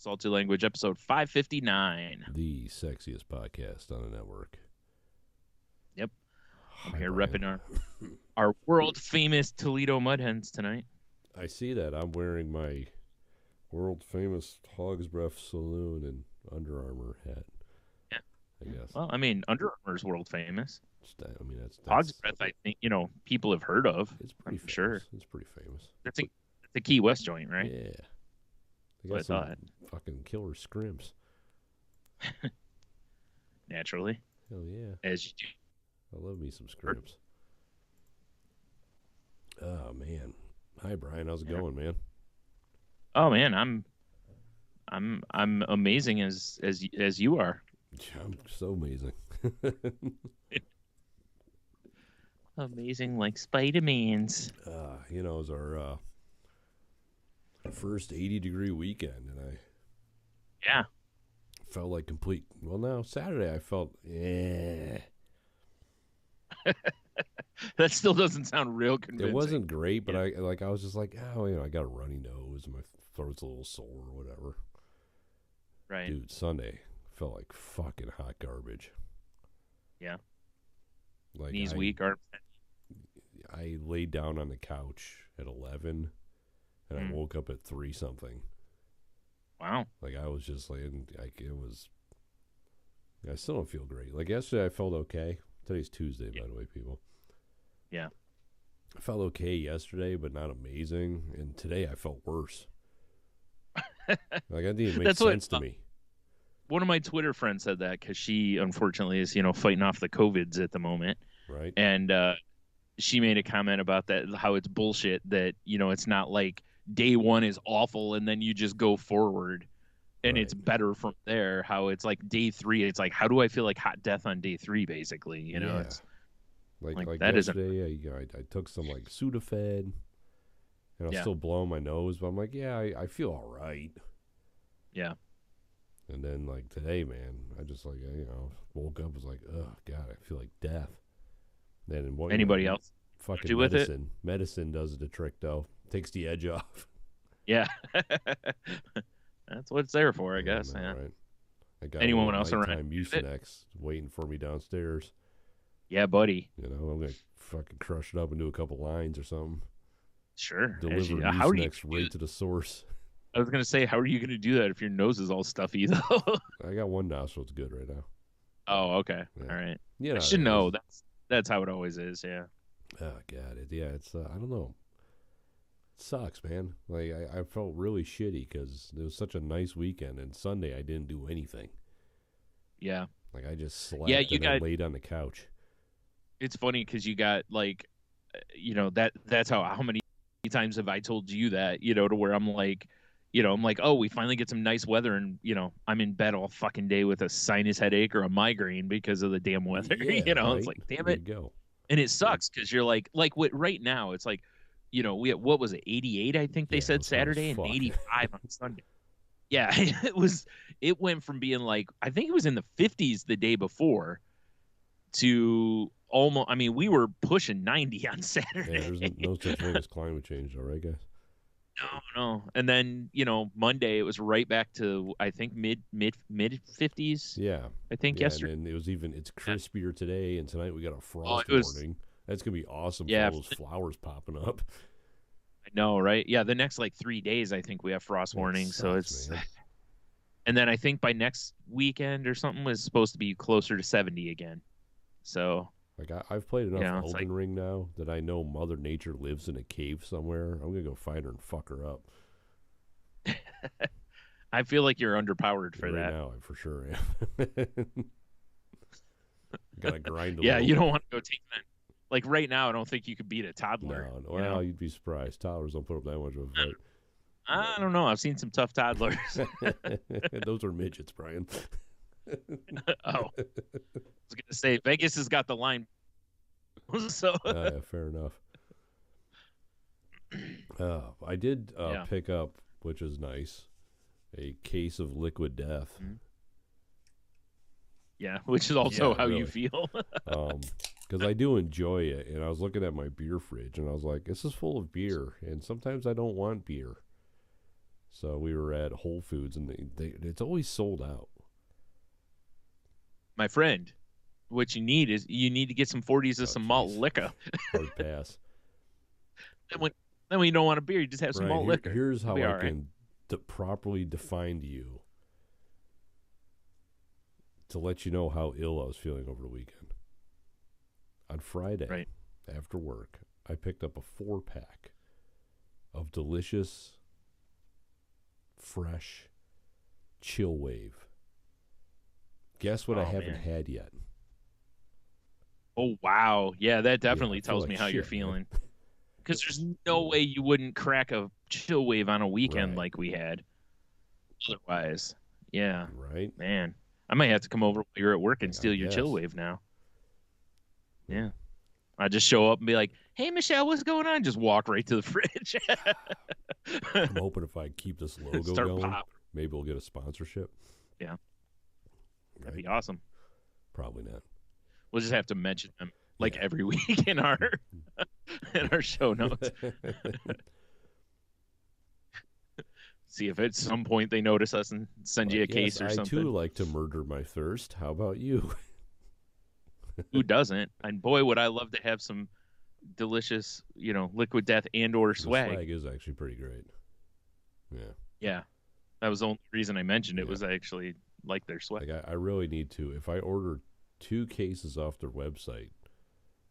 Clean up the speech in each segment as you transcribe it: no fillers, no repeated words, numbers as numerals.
Salty Language, episode 559. The sexiest podcast on the network. Yep. I'm Hi, here Brian. repping our world famous Toledo Mud Hens tonight. I see that. I'm wearing my world famous Hog's Breath Saloon and Under Armour hat. Yeah. I guess. Well, I mean, Under Armour's world famous. I mean, that's Hog's Breath, I think, people have heard of. It's pretty famous. Sure. It's pretty famous. That's a Key West joint, right? Yeah. They That's got what I some fucking killer scrimps. Naturally. Hell yeah. As you do. I love me some scrimps. Oh man. Hi Brian, how's it going, man? Oh man, I'm amazing as you are. Yeah, I'm so amazing. Amazing like Spider-Man's. It was our first 80-degree weekend, and Yeah. felt like complete. Well, no, Saturday I felt, That still doesn't sound real convincing. It wasn't great, but I was just like, I got a runny nose, and my throat's a little sore or whatever. Right. Dude, Sunday felt like fucking hot garbage. Yeah. Like Knees weak or I laid down on the couch at 11, and I woke up at 3 something. Wow. Like I was just like it was. I still don't feel great. Like yesterday, I felt okay. Today's Tuesday, by the way, people. Yeah. I felt okay yesterday, but not amazing. And today, I felt worse. Like that didn't make sense to me. One of my Twitter friends said that because she unfortunately is fighting off the COVIDs at the moment, Right. And she made a comment about that, how it's bullshit that it's not like day one is awful and then you just go forward and it's better from there. How it's like day 3, it's like, how do I feel like hot death on day 3, basically? Yeah. It's like that yesterday, I took some like Sudafed, and I was still blowing my nose, but I'm like, I feel all right. Yeah. And then like today, man, I just like woke up, was like, oh god, I feel like death. Then what? Anybody else? Fucking do with medicine. it? Medicine does the trick though. Takes the edge off. Yeah. That's what it's there for, I guess. Know, Yeah. Right? I got Anyone else around? Mucinex waiting for me downstairs. Yeah, buddy. I'm gonna fucking crush it up and do a couple lines or something. Sure. Deliver How do you Mucinex right to the source. I was gonna say, how are you gonna do that if your nose is all stuffy though? I got one nostril. It's good right now. Oh, okay. Yeah. All right. Yeah, I should know. That's how it always is. Yeah. Oh god, it's I don't know. It sucks, man. Like I felt really shitty because it was such a nice weekend, and Sunday I didn't do anything. Yeah. Like I just slept. I laid on the couch. It's funny because you got like, that's how many times have I told you that, to where I'm like, oh, we finally get some nice weather, and I'm in bed all fucking day with a sinus headache or a migraine because of the damn weather. Yeah, right? It's like, damn it. Go. And it sucks because you're like what right now it's like, we had, what was it, 88? I think they said Saturday, and 85 on Sunday. Yeah, it went from being like, I think it was in the 50s the day before to almost, I mean, we were pushing 90 on Saturday. Yeah, there's no such thing as climate change, all right, guys? No. And then, Monday it was right back to, I think, mid 50s. Yeah. I think yesterday. And it's crispier today, and tonight we got a frost warning. That's going to be awesome for all those flowers popping up. I know, right? Yeah, the next like 3 days, I think we have frost warnings. So it's, man. And then I think by next weekend or something was supposed to be closer to 70 again. So like I've played enough Elden Ring now that I know Mother Nature lives in a cave somewhere. I'm going to go find her and fuck her up. I feel like you're underpowered for right that. Now, I for sure am. Gotta grind a Yeah, little. You don't want to go take that. Like right now, I don't think you could beat a toddler. No, well, you'd be surprised. Toddlers don't put up that much of a fight. I don't know. I've seen some tough toddlers. Those are midgets, Brian. Oh, I was gonna say Vegas has got the line. So yeah, fair enough. I did pick up, which is nice, a case of Liquid Death. Mm-hmm. Yeah, which is also how you feel. Because I do enjoy it, and I was looking at my beer fridge, and I was like, this is full of beer, and sometimes I don't want beer. So we were at Whole Foods, and it's always sold out. My friend, what you need is you need to get some 40s of Oh, some malt jeez. liquor. Hard pass. Then when you don't want a beer, you just have some Brian, malt liquor. here's It'll how be I all right. can properly define to you to let you know how ill I was feeling over the weekend. On Friday, Right. after work, I picked up a 4-pack of delicious, fresh Chill Wave. Guess what I haven't had yet? Oh, wow. Yeah, that I definitely feel tells like me how shit, you're man. feeling. Because there's no way you wouldn't crack a chill wave on a weekend Right. like we had. Otherwise, yeah, Right? man. I might have to come over while you're at work and I steal your chill guess. wave now. Yeah. I just show up and be like, hey, Michelle, what's going on? Just walk right to the fridge. I'm hoping if I keep this logo Start going, popping. maybe we'll get a sponsorship. Yeah. That'd Right? be awesome. Probably not. We'll just have to mention them like every week in our show notes. See if at some point they notice us and send you a case or I something. too like to murder my thirst. How about you? Who doesn't? And boy, would I love to have some delicious, liquid death and or swag. The swag is actually pretty great. Yeah. Yeah. That was the only reason I mentioned it was I actually like their swag. Like I really need to. If I order 2 cases off their website,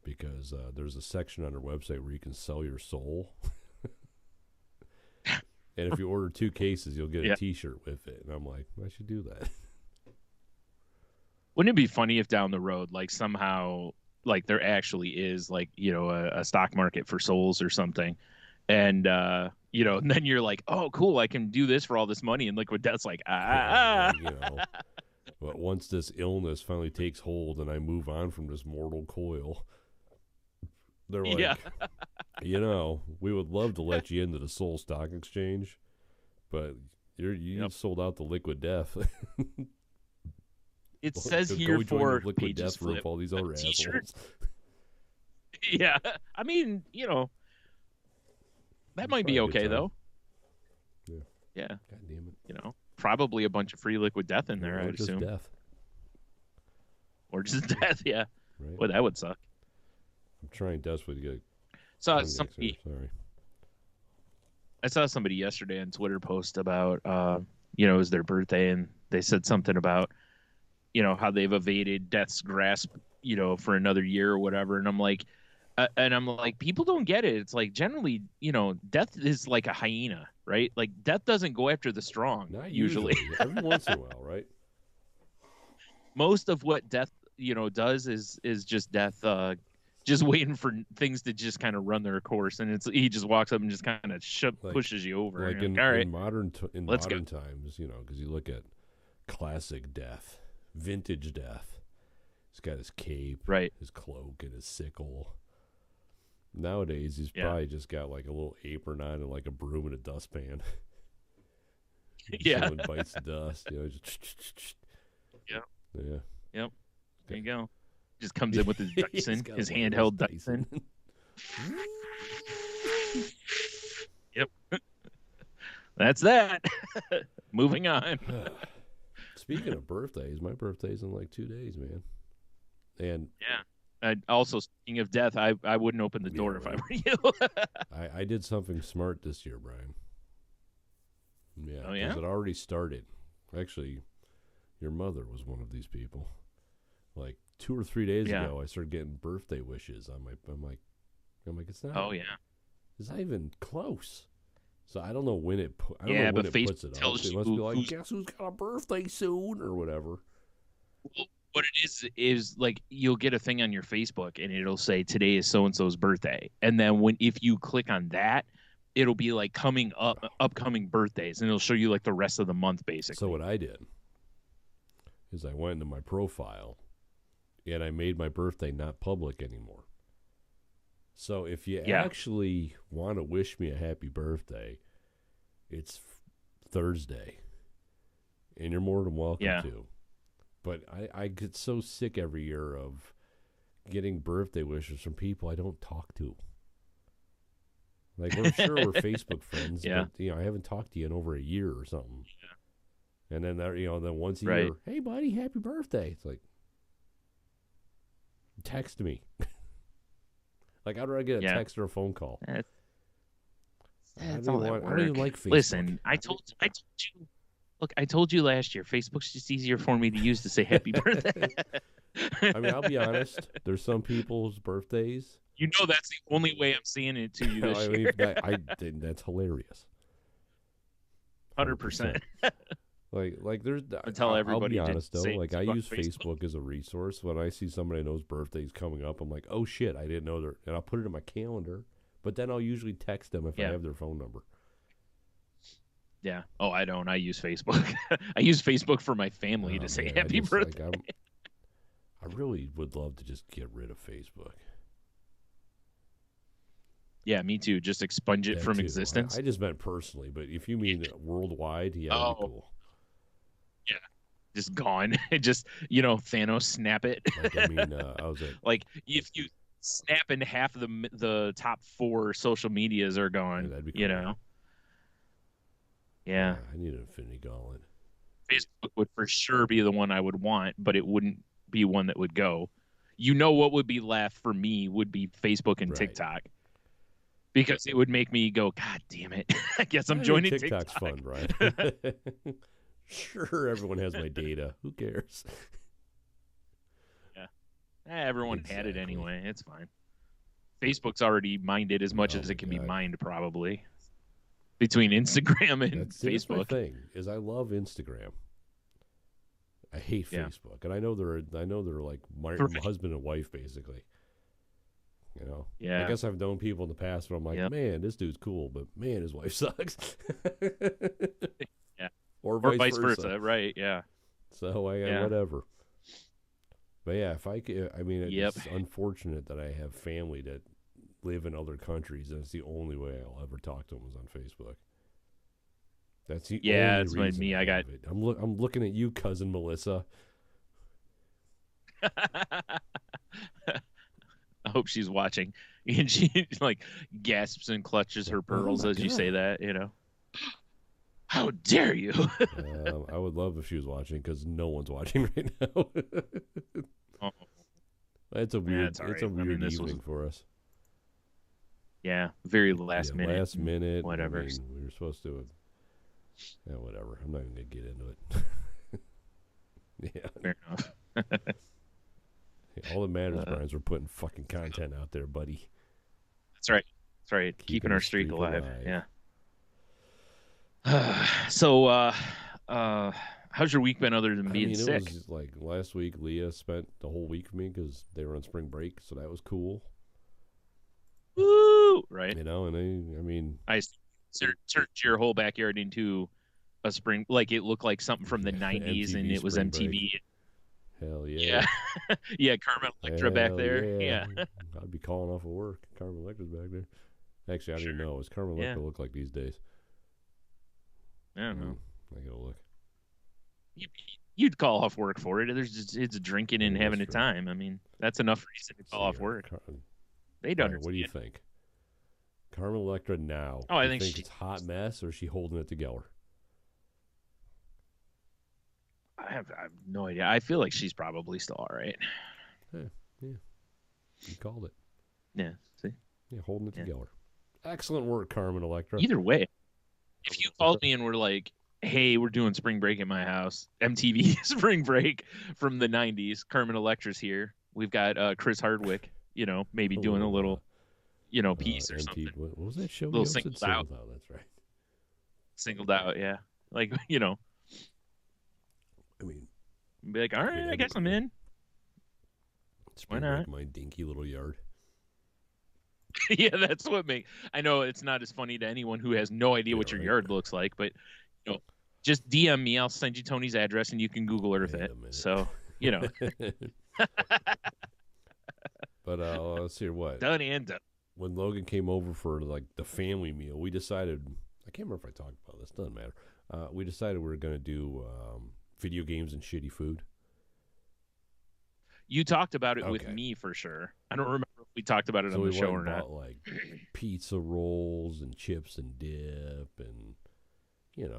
because there's a section on their website where you can sell your soul. And if you order 2 cases, you'll get a T-shirt with it. And I'm like, I should do that. Wouldn't it be funny if down the road, like somehow, like there actually is like, a stock market for souls or something. And, and then you're like, oh, cool. I can do this for all this money. And Liquid Death's like, Like, but once this illness finally takes hold and I move on from this mortal coil, they're like, we would love to let you into the Soul Stock Exchange, but you sold out the Liquid Death. It says here for Liquid Death flip, all these other assholes. Yeah, I mean, that might be okay though. Yeah. God damn it. Probably a bunch of free Liquid Death in there, I'd assume. Death. Or just death, yeah. Right. Boy, that would suck. I'm trying desperately to get. I saw somebody yesterday on Twitter post about, it was their birthday, and they said something about, how they've evaded death's grasp, for another year or whatever. And I'm like, people don't get it. It's like generally, death is like a hyena, right? Like death doesn't go after the strong. Not usually. Every once in a while, right? Most of what death, does is just death, just waiting for things to just kind of run their course, and he just walks up and just kind of pushes you over. Like in, all right, in modern times, because you look at classic death, vintage death. He's got his cape, right, his cloak, and his sickle. Nowadays, he's probably just got like a little apron on and like a broom and a dustpan. Yeah, bites the dust. Just yeah. Yep. There you go. Just comes in with his Dyson, his handheld Dyson. Yep. That's that. Moving on. Speaking of birthdays, my birthday's in like 2 days, man. And also, speaking of death, I wouldn't open the door if I were you. I did something smart this year, Brian. Yeah. Oh, yeah? Because it already started. Actually, your mother was one of these people. Like 2 or 3 days ago, I started getting birthday wishes on my. I'm like, it's not. Oh yeah. It's not even close. So I don't know when it. I don't know when but it Facebook puts it tells up. It must be like, guess who's got a birthday soon or whatever. Well, what it is like you'll get a thing on your Facebook and it'll say today is so and so's birthday, and then if you click on that, it'll be like upcoming birthdays, and it'll show you like the rest of the month basically. So what I did is I went into my profile. And I made my birthday not public anymore. So if you actually want to wish me a happy birthday, it's Thursday. And you're more than welcome to. But I get so sick every year of getting birthday wishes from people I don't talk to. Like, we're sure we're Facebook friends, Yeah. but I haven't talked to you in over a year or something. Yeah. And then then once a Right. year, hey buddy, happy birthday. It's like, text me. Like, I'd rather get a text or a phone call. I don't even like Facebook. Listen, I told you. Look, I told you last year. Facebook's just easier for me to use to say happy birthday. I mean, I'll be honest. There's some people's birthdays. That's the only way I'm seeing it to you this year. That's hilarious. 100%. Like there's. Tell everybody. I'll be honest though. Like, I use Facebook as a resource. When I see somebody I know's birthday's coming up, I'm like, oh shit, I didn't know and I'll put it in my calendar. But then I'll usually text them if I have their phone number. Yeah. Oh, I don't. I use Facebook. I use Facebook for my family to say happy birthday. I really would love to just get rid of Facebook. Yeah, me too. Just expunge it from existence. I just meant personally, but if you mean worldwide, that'd be cool. Yeah, just gone. Just Thanos snap it. Like, I mean, I was like if you snap in half of the top 4 social medias are gone. That'd be cool. Yeah. I need an Infinity Gauntlet. Facebook would for sure be the one I would want, but it wouldn't be one that would go. What would be left for me would be Facebook and TikTok. Because it would make me go, God damn it. I guess I'm joining TikTok. TikTok's fun, right? Sure, everyone has my data. Who cares? Yeah. Everyone had it anyway. It's fine. Facebook's already mined it as much as it can be mined, probably. Between Instagram and Facebook. That's my thing, is I love Instagram. I hate Facebook. And I know they're like my husband and wife, basically. Yeah. I guess I've known people in the past where I'm like, man, this dude's cool, but man, his wife sucks. Yeah. Or vice versa, right? Yeah. So whatever. But yeah, if I could, I mean, it's unfortunate that I have family that live in other countries, and it's the only way I'll ever talk to them is on Facebook. That's the only it's reason me. I got it. I'm looking at you, cousin Melissa. I hope she's watching, and she like gasps and clutches her pearls as you say that. How dare you? I would love if she was watching, because no one's watching right now. It's a weird, evening for us. Yeah, very last minute. Last minute, whatever. I mean, we were supposed to. Yeah, whatever. I'm not even gonna get into it. Yeah. Fair enough. All that matters, Brian, is we're putting fucking content out there, buddy. That's right. That's right. Keeping our streak alive. Yeah. So, how's your week been other than being sick? It was like last week, Leah spent the whole week with me because they were on spring break, so that was cool. Woo! Right. And I mean, I turned your whole backyard into a spring, like it looked like something from the 90s, and it was MTV. Break. Hell yeah. Yeah. Yeah, Carmen Electra back there. Yeah. I'd be calling off of work. Carmen Electra's back there. Actually, I didn't know. What's Carmen Electra look like these days? I don't know. I gotta look. You'd call off work for it. It's drinking and having a time. I mean, that's enough reason to call off work. They'd understand. What do you think? Carmen Electra now. Oh, I think it's hot mess, or is she holding it together? I have no idea. I feel like she's probably still all right. Yeah. You called it. Yeah. See? Yeah, holding it together. Excellent work, Carmen Electra. Either way, if you called me and were like, hey, we're doing spring break at my house, MTV spring break from the 90s, Carmen Electra's here. We've got Chris Hardwick, maybe doing a little, piece or something. What was that show? Little singled out. That's right. Singled out, yeah. Like, I mean, be like, all right, I guess I'm in. Why not? My dinky little yard. Yeah, that's what I know it's not as funny to anyone who has no idea what your yard looks like, but just DM me. I'll send you Tony's address and you can Google Earth it. So, But let's see what. Done and done. When Logan came over for like the family meal, we decided, I can't remember if I talked about this, doesn't matter. We decided we were going to do video games and shitty food. You talked about it with me for sure. I don't remember if we talked about it So on we the show went or and not. bought like pizza rolls and chips and dip and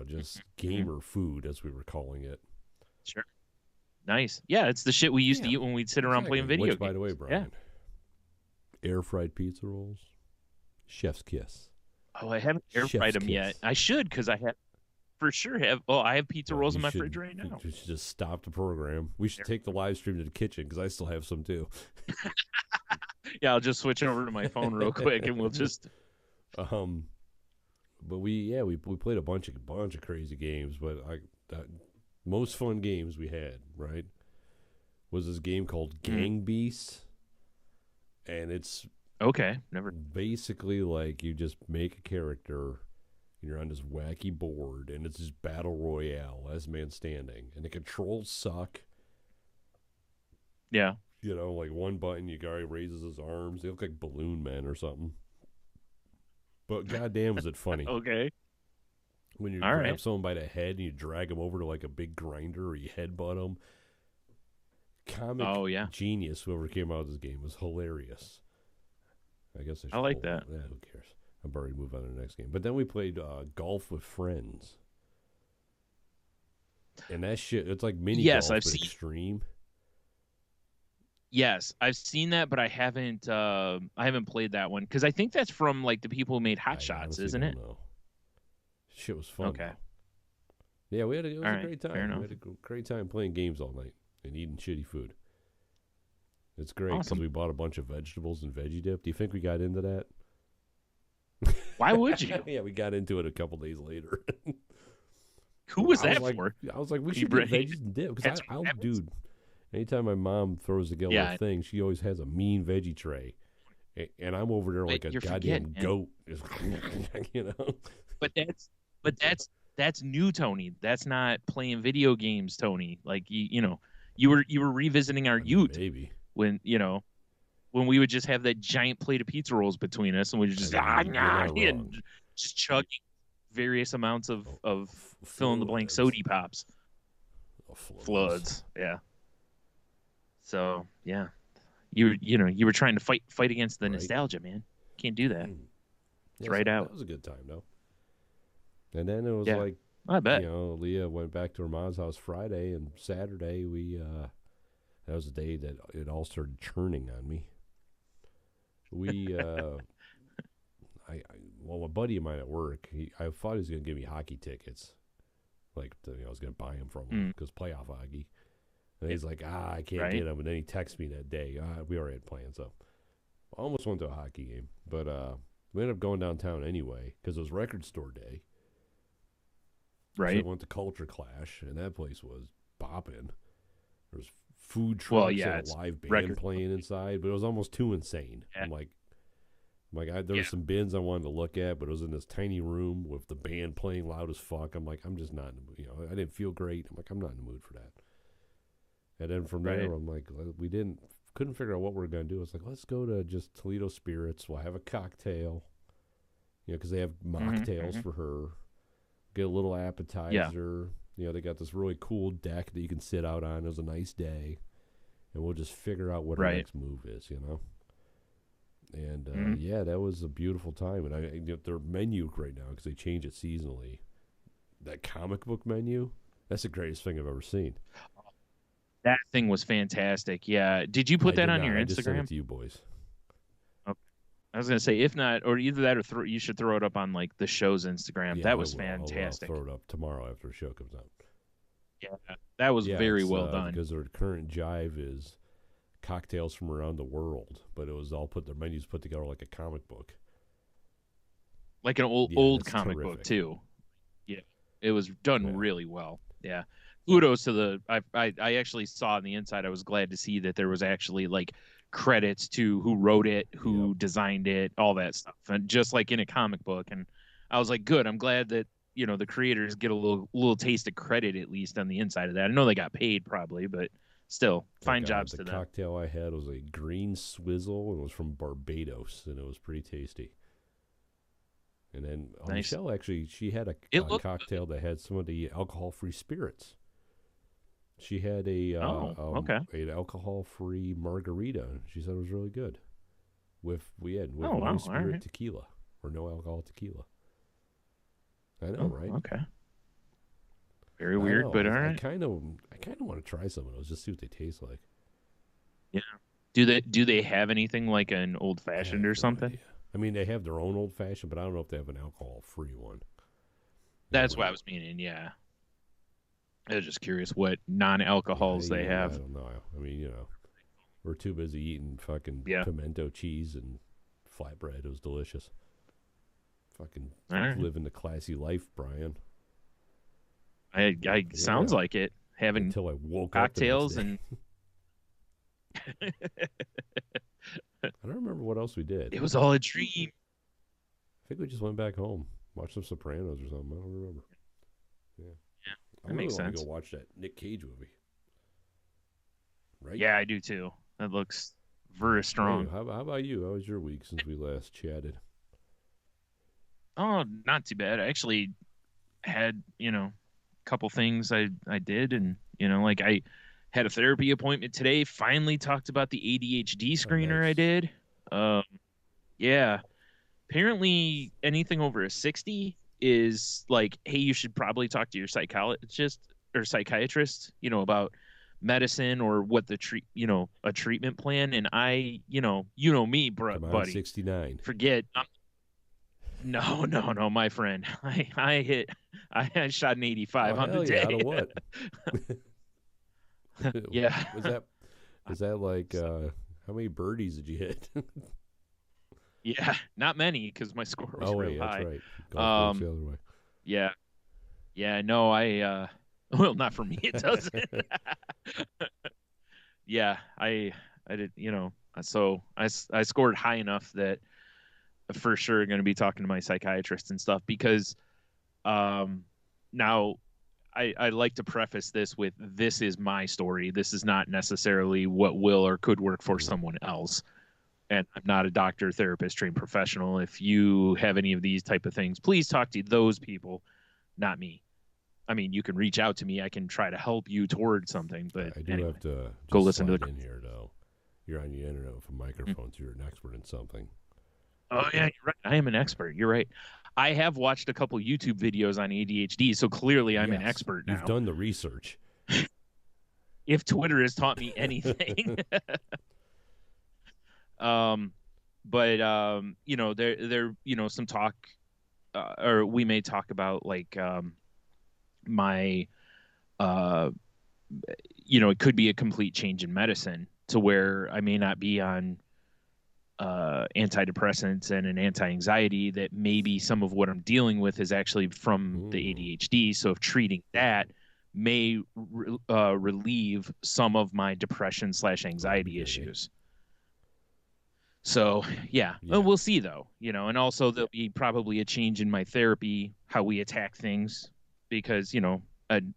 just gamer food as we were calling it. Sure. Nice. Yeah, it's the shit we used to Yeah, eat when we'd sit around exactly. playing video Which, games. by the way, Yeah. Brian, air fried pizza rolls, chef's kiss. Oh, I haven't air fried Chef's them yet. kiss. I should because I have for sure have. Oh, I have pizza Well, rolls in my fridge right now. you should just stop the program. We should take the live stream to the kitchen because I still have some too. Yeah, I'll just switch over to my phone real quick and we'll just. But we played a bunch of crazy games. But most fun games we had, right, was this game called Gang Beasts, and it's okay. Never. basically like you just make a character. You're on this wacky board, and it's just battle royale, last man standing, and the controls suck. Yeah. Like one button, you guy raises his arms. They look like balloon men or something. But goddamn, is it funny? Okay. When you grab someone by the head and you drag them over to like a big grinder, or you headbutt them. Comic genius, whoever came out of this game, was hilarious. I guess I like that. Yeah, who cares? I'm ready to move on to the next game. But then we played golf with friends. And that shit, it's like mini golf, but extreme. Yes, I've seen that, but I haven't played that one because I think that's from like the people who made Hot Shots, isn't it? No. Shit was fun. Okay. Yeah, it was a great time. Fair enough. We had a great time playing games all night and eating shitty food. It's great because we bought a bunch of vegetables and veggie dip. Do you think we got into that? Why would you? Yeah, we got into it a couple days later. Who was that for? I was like, we should get veggies and dip because dude. Anytime my mom throws together a thing, she always has a mean veggie tray, and I'm over there like a goddamn goat. But that's new, Tony. That's not playing video games, Tony. Like you were revisiting our youth, maybe when when we would just have that giant plate of pizza rolls between us, and we would just and just chugging various amounts of fill in the blank soda pops, floods. Yeah. So yeah, you were trying to fight against the nostalgia, man. Can't do that. It's right out. That was a good time though. And then it was like, I bet Leah went back to her mom's house Friday, and Saturday we that was the day that it all started churning on me. We a buddy of mine at work, I thought he was going to give me hockey tickets, I was going to buy them from him because playoff hockey. And he's like, I can't get them. And then he texted me that day. We already had plans, so I almost went to a hockey game. But we ended up going downtown anyway because it was record store day. Right. So I went to Culture Clash, and that place was bopping. There was food trucks and a live band playing inside, but it was almost too insane. Yeah. I'm like there was some bins I wanted to look at, but it was in this tiny room with the band playing loud as fuck. I'm like, I'm just not in the mood. I didn't feel great. I'm like, I'm not in the mood for that. And then from there, I'm like, couldn't figure out what we were going to do. It's like, let's go to just Toledo Spirits. We'll have a cocktail, because they have mocktails for her. Get a little appetizer. Yeah. They got this really cool deck that you can sit out on. It was a nice day. And we'll just figure out what our next move is, And, that was a beautiful time. And their menu right now, because they change it seasonally, that comic book menu, that's the greatest thing I've ever seen. That thing was fantastic. Yeah. Did you put that on your Instagram? I just sent it to you boys. Okay. I was going to say, if not, or either that or you should throw it up on like the show's Instagram. That was fantastic. I'll throw it up tomorrow after the show comes out. Yeah. That was very well done. Because their current jive is cocktails from around the world, but it was all their menus put together like a comic book. Like an old comic book too. Yeah. It was done really well. Yeah. Kudos to I actually saw on the inside. I was glad to see that there was actually like credits to who wrote it, who designed it, all that stuff, and just like in a comic book. And I was like, good. I'm glad that the creators get a little taste of credit at least on the inside of that. I know they got paid probably, but still, fine jobs to them. The cocktail I had was a green swizzle, and it was from Barbados, and it was pretty tasty. And then Michelle she had a cocktail that had some of the alcohol-free spirits. She had an alcohol-free margarita. She said it was really good. with Oh, wow. no spirit Right. tequila or no alcohol tequila. I know, right? Okay. Very I weird, know. but all I right. kind of want to try some of those, just see what they taste like. Yeah. Do they have anything like an old I fashioned have or no something? idea. I mean, they have their own old fashioned, but I don't know if they have an alcohol free one. That's what I was meaning. Yeah. I was just curious what non-alcohols they I have. don't know. I mean, we're too busy eating fucking Yeah. pimento cheese and flatbread. It was delicious. Fucking All right. living the classy life, Brian. I sounds like it. Having until I woke cocktails up the and I don't remember what else we did. it was all a dream. I think we just went back home, watched some Sopranos or something. I don't remember. Yeah. That I really makes want sense. to go watch that Nick Cage movie. Right? Yeah, I do too. That looks very strong. How about you? How was your week since we last chatted? Oh, not too bad. I actually had, a couple things I did, and like I had a therapy appointment today. Finally talked about the ADHD screener I Nice. did. Yeah. Apparently anything over a 60 is like, hey, you should probably talk to your psychologist or psychiatrist, about medicine or what the a treatment plan. And I, me, Come on, buddy, 69. forget. No, my friend. I shot an 85 on the day. Out of what? Yeah. Was that like how many birdies did you hit? Yeah, not many because my score was real high. That's right. Golf works the other way. Yeah. No, well, not for me. It doesn't. Yeah, I did. So I scored high enough that for sure going to be talking to my psychiatrist and stuff because, now I like to preface this with this is my story. This is not necessarily what will or could work for someone else. And I'm not a doctor, therapist, trained professional. If you have any of these type of things, please talk to those people, not me. I mean, you can reach out to me. I can try to help you toward something, but I do have to go listen to the in here though. You're on the internet with a microphone, so you're an expert in something. Oh yeah, you're right. I am an expert. You're right. I have watched a couple YouTube videos on ADHD, so clearly I'm an expert now. You've done the research. If Twitter has taught me anything. There some talk, or we may talk about like my it could be a complete change in medicine to where I may not be on antidepressants and an anti-anxiety, that maybe some of what I'm dealing with is actually from the ADHD. So if treating that may relieve some of my depression / anxiety issues. So yeah. Well, we'll see though, and also there'll be probably a change in my therapy, how we attack things, because,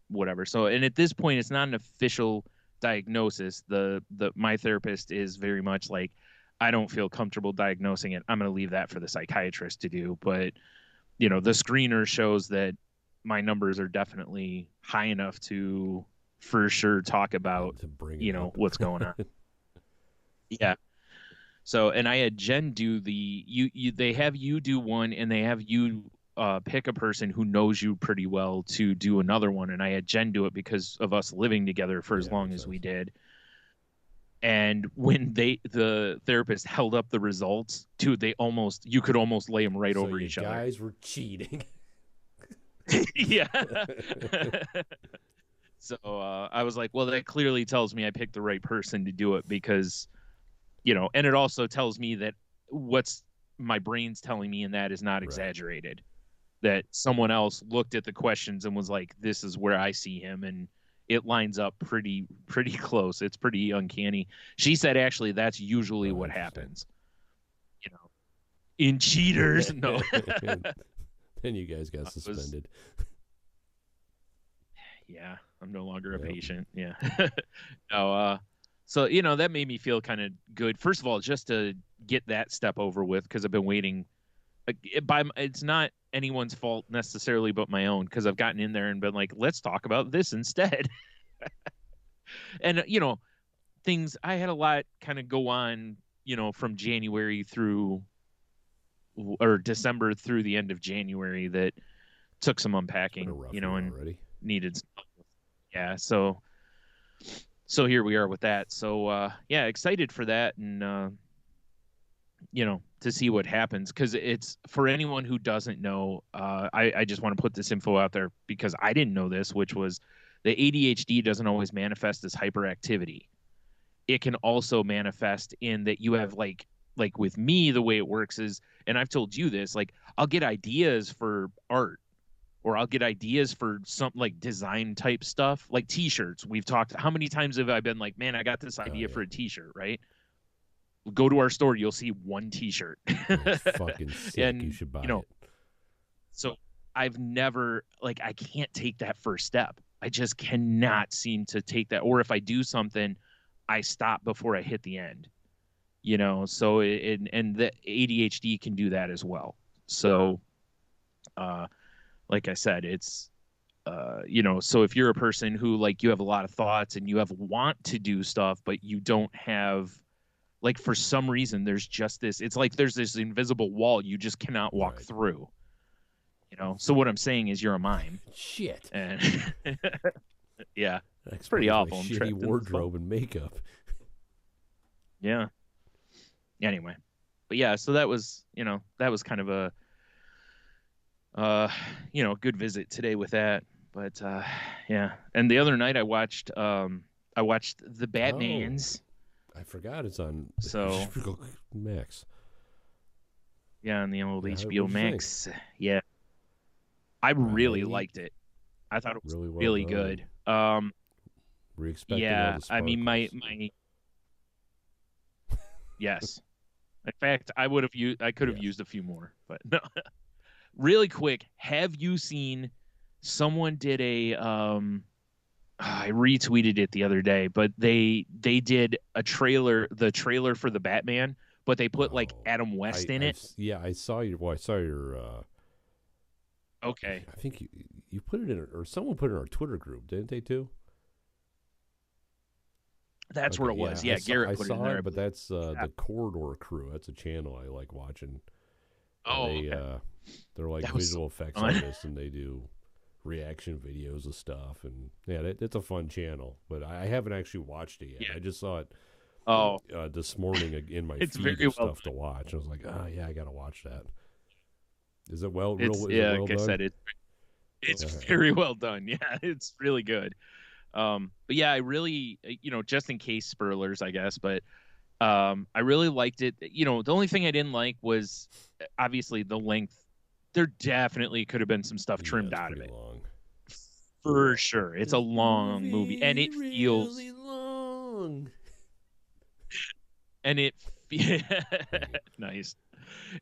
whatever. So, and at this point, it's not an official diagnosis. My therapist is very much like, I don't feel comfortable diagnosing it. I'm going to leave that for the psychiatrist to do. But, the screener shows that my numbers are definitely high enough to for sure talk about, what's going on. Yeah. So, and I had Jen do they have you do one, and they have you pick a person who knows you pretty well to do another one. And I had Jen do it because of us living together for as long as we did. And when the therapist held up the results, dude, you could almost lay them right over each other. Guys were cheating. Yeah. So I was like, well, that clearly tells me I picked the right person to do it, because, and it also tells me that what's my brain's telling me in that is not exaggerated, that someone else looked at the questions and was like, this is where I see him. And it lines up pretty close. It's pretty uncanny. She said, actually, that's usually what happens, in cheaters. No. Then you guys got suspended. Yeah. I'm no longer a patient. Yeah. No, so, that made me feel kind of good. First of all, just to get that step over with, because I've been waiting. It's not anyone's fault necessarily but my own, because I've gotten in there and been like, let's talk about this instead. And, things, I had a lot kind of go on, from January through or December through the end of January that took some unpacking, and already. needed. Yeah. So here we are with that. So, yeah, excited for that. And, to see what happens. Cause it's for anyone who doesn't know, I just want to put this info out there because I didn't know this, which was the ADHD doesn't always manifest as hyperactivity. It can also manifest in that you have like with me, the way it works is, and I've told you this, like I'll get ideas for art or I'll get ideas for some like design type stuff, like t-shirts. We've talked, how many times have I been like, man, I got this idea for a t-shirt, right? Go to our store, you'll see one t-shirt. It's fucking sick. And you should buy it. So I've never, like, I can't take that first step. I just cannot seem to take that. Or if I do something, I stop before I hit the end. So and the ADHD can do that as well. So like I said, it's so if you're a person who like you have a lot of thoughts and you have want to do stuff but you don't have, like, for some reason there's just this, it's like there's this invisible wall you just cannot walk through. So what I'm saying is you're a mime. Shit. And yeah, it's pretty awful. Shitty wardrobe and makeup. Yeah. Anyway, but yeah, so that was kind of a good visit today with that. But yeah, and the other night I watched the Batmans. I forgot it's on Max. Yeah, on the old HBO Max. Yeah, I really liked it. I thought it was really good. Were you expecting all the sparkles? I mean, my yes. In fact, I could have used a few more, but no. Really quick, have you seen someone did a I retweeted it the other day, but they did the trailer for the Batman, but they put like Adam West in it. I saw your okay. I think you put it in, or someone put it in our Twitter group, didn't they too? That's where it was. Yeah, Garrett put it in there. But that's the Corridor Crew. That's a channel I like watching. Oh, they're like visual effects artists, and they do reaction videos of stuff. And yeah, it's a fun channel. But I haven't actually watched it yet. Yeah. I just saw it this morning in my feed of stuff to watch. I was like, yeah, I got to watch that. Is it well? Like I said, it's very well done. Yeah, it's really good. But yeah, I really, just in case spoilers, I guess, but I really liked it. The only thing I didn't like was obviously the length. There definitely could have been some stuff trimmed out of it. Long. For sure. It's a long movie, and it feels really long. And nice.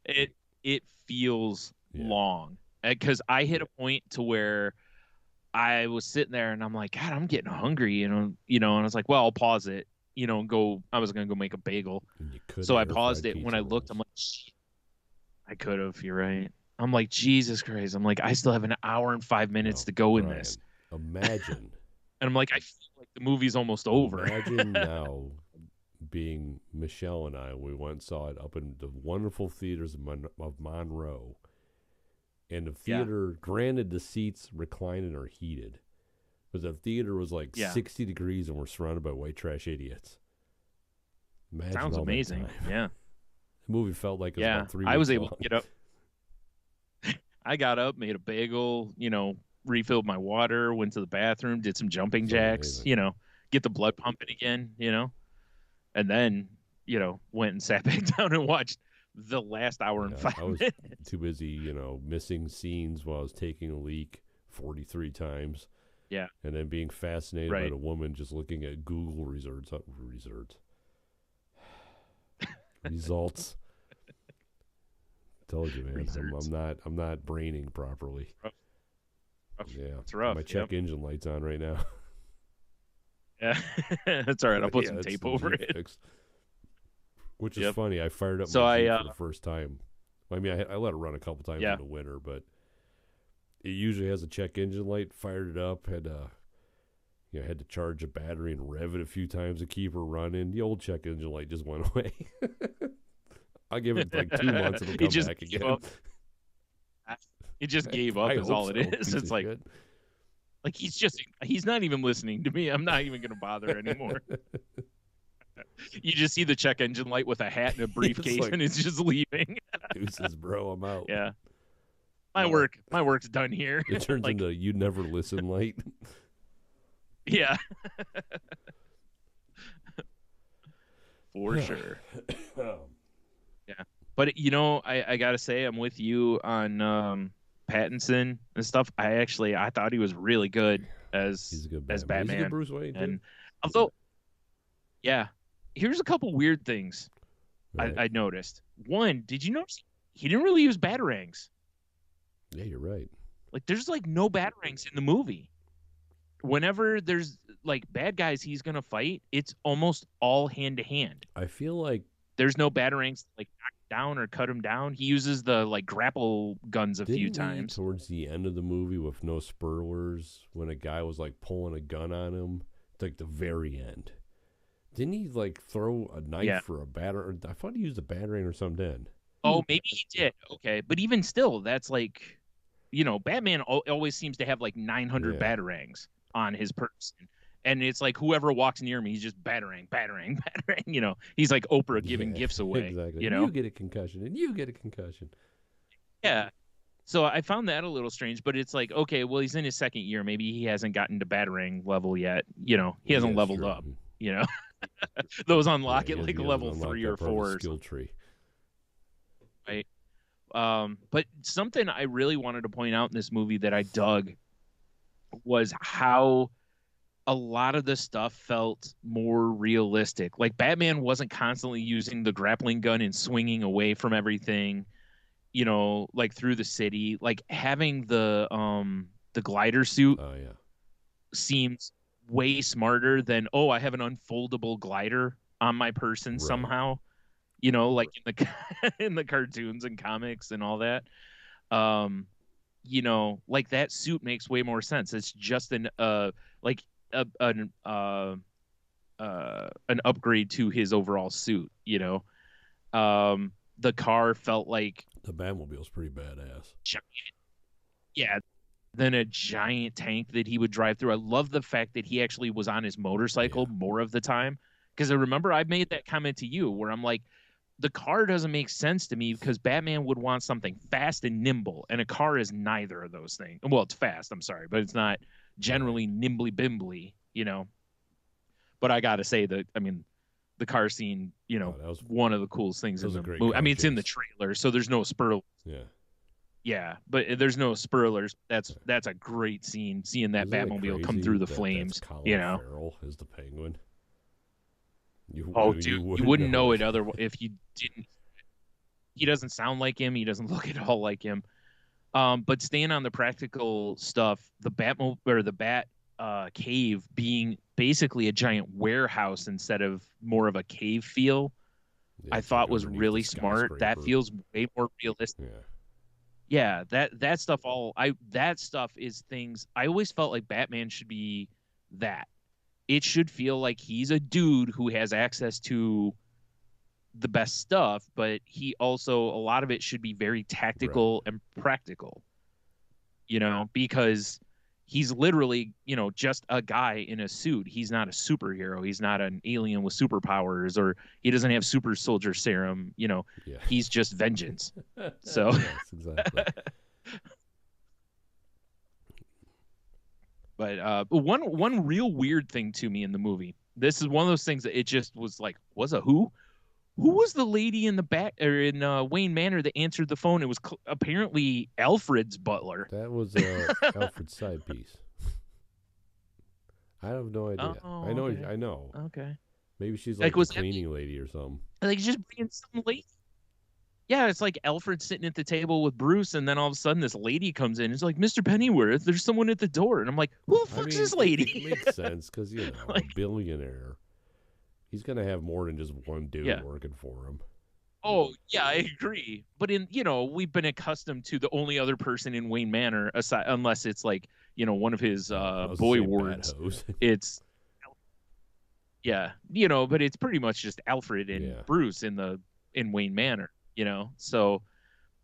It feels long, because I hit a point to where I was sitting there and I'm like, God, I'm getting hungry, and I was like, well, I'll pause it, and go. I was gonna go make a bagel, so I paused it. When I looked, I'm like, I could have. You're right. I'm like, Jesus Christ. I'm like, I still have an hour and 5 minutes to go in this. Imagine. And I'm like, I feel like the movie's almost over. Imagine now being Michelle and I. We went and saw it up in the wonderful theaters of Monroe. And the theater, granted, the seats reclining are heated, but the theater was like 60 degrees, and we're surrounded by white trash idiots. Imagine. Sounds amazing. Yeah. The movie felt like it was about 3 weeks I was long. able to get up. I got up, made a bagel, refilled my water, went to the bathroom, did some jumping jacks, get the blood pumping again, and then, went and sat back down and watched the last hour and 5 minutes. I was too busy, missing scenes while I was taking a leak 43 times. Yeah. And then being fascinated by the woman just looking at Google results. Told you, man. I'm not braining properly. Rough. Yeah, it's rough. My check engine light's on right now. Yeah, that's all right. I'll put some tape over it. Fixed. Which is funny. I fired up my Jeep for the first time. I mean, I let it run a couple times in the winter, but it usually has a check engine light. Fired it up. Had to charge a battery and rev it a few times to keep her running. The old check engine light just went away. I'll give it like 2 months. It'll come back again. It just gave up. Is all it is. It's like, he's not even listening to me. I'm not even going to bother anymore. You just see the check engine light with a hat and a briefcase, and it's just leaving. Deuces, bro. I'm out. Yeah. My work's done here. It turns into you never listen light. Yeah. For sure. Yeah. But I gotta say, I'm with you on Pattinson and stuff. I thought he was really good as Batman. He's a good Bruce Wayne too. And although, yeah, here's a couple weird things I noticed. One, did you notice he didn't really use batarangs? Yeah, you're right. Like, there's like no batarangs in the movie. Whenever there's like bad guys he's gonna fight, it's almost all hand to hand. I feel like there's no batarangs to, like, knock him down or cut him down. He uses the like grapple guns a few times. Towards the end of the movie with no spurlers, when a guy was like pulling a gun on him, like the very end. Didn't he like throw a knife for a batter? I thought he used a batarang or something then. Oh, maybe he did. Okay, but even still, that's like, Batman always seems to have like 900 batarangs on his person. And it's like whoever walks near me, he's just batarang. He's like Oprah giving gifts away. Exactly. You get a concussion, and you get a concussion. Yeah. So I found that a little strange, but it's like, okay, well, he's in his second year. Maybe he hasn't gotten to batarang level yet. He hasn't leveled up. Those unlock at like level 3 or 4. Skill tree. Right. But something I really wanted to point out in this movie that I dug was how a lot of the stuff felt more realistic. Like Batman wasn't constantly using the grappling gun and swinging away from everything, like through the city. Like having the glider suit seems way smarter than, I have an unfoldable glider on my person somehow, like in the cartoons and comics and all that. Like that suit makes way more sense. It's just an upgrade to his overall suit. The car felt like the Batmobile's pretty badass. Than a giant tank that he would drive through. I love the fact that he actually was on his motorcycle more of the time, because I remember I made that comment to you where I'm like, the car doesn't make sense to me because Batman would want something fast and nimble, and a car is neither of those things. Well, it's fast, I'm sorry, but it's not generally nimbly bimbly, But I gotta say that, the car scene, was one of the coolest things in the movie. It's in the trailer, so there's no spur. Yeah, but there's no spoilers. That's a great scene, seeing that Batmobile come through the flames. Farrell is the Penguin. You wouldn't know it if you didn't. He doesn't sound like him. He doesn't look at all like him. But staying on the practical stuff, the Batmobile or the Bat cave being basically a giant warehouse instead of more of a cave feel, I thought was really smart. That feels way more realistic. Yeah, that stuff that stuff is things I always felt like Batman should be that. It should feel like he's a dude who has access to the best stuff, but he also, a lot of it should be very tactical and practical, because he's literally, just a guy in a suit. He's not a superhero. He's not an alien with superpowers, or he doesn't have super soldier serum. He's just vengeance. So yes, exactly. But one real weird thing to me in the movie, this is one of those things that it just was like, who was the lady in the back or in Wayne Manor that answered the phone? It was apparently Alfred's butler. That was Alfred's side piece. I have no idea. Oh, I know. Okay. Maybe she's like a cleaning lady or something. Like, just bringing some lady. Yeah, it's like Alfred sitting at the table with Bruce, and then all of a sudden this lady comes in. It's like, Mr. Pennyworth, there's someone at the door. And I'm like, who the fuck's this lady? It makes sense because, a billionaire. He's going to have more than just one dude working for him. Oh, yeah, I agree. But we've been accustomed to the only other person in Wayne Manor, unless it's like, one of his boy wards. It's, but it's pretty much just Alfred and Bruce in Wayne Manor. So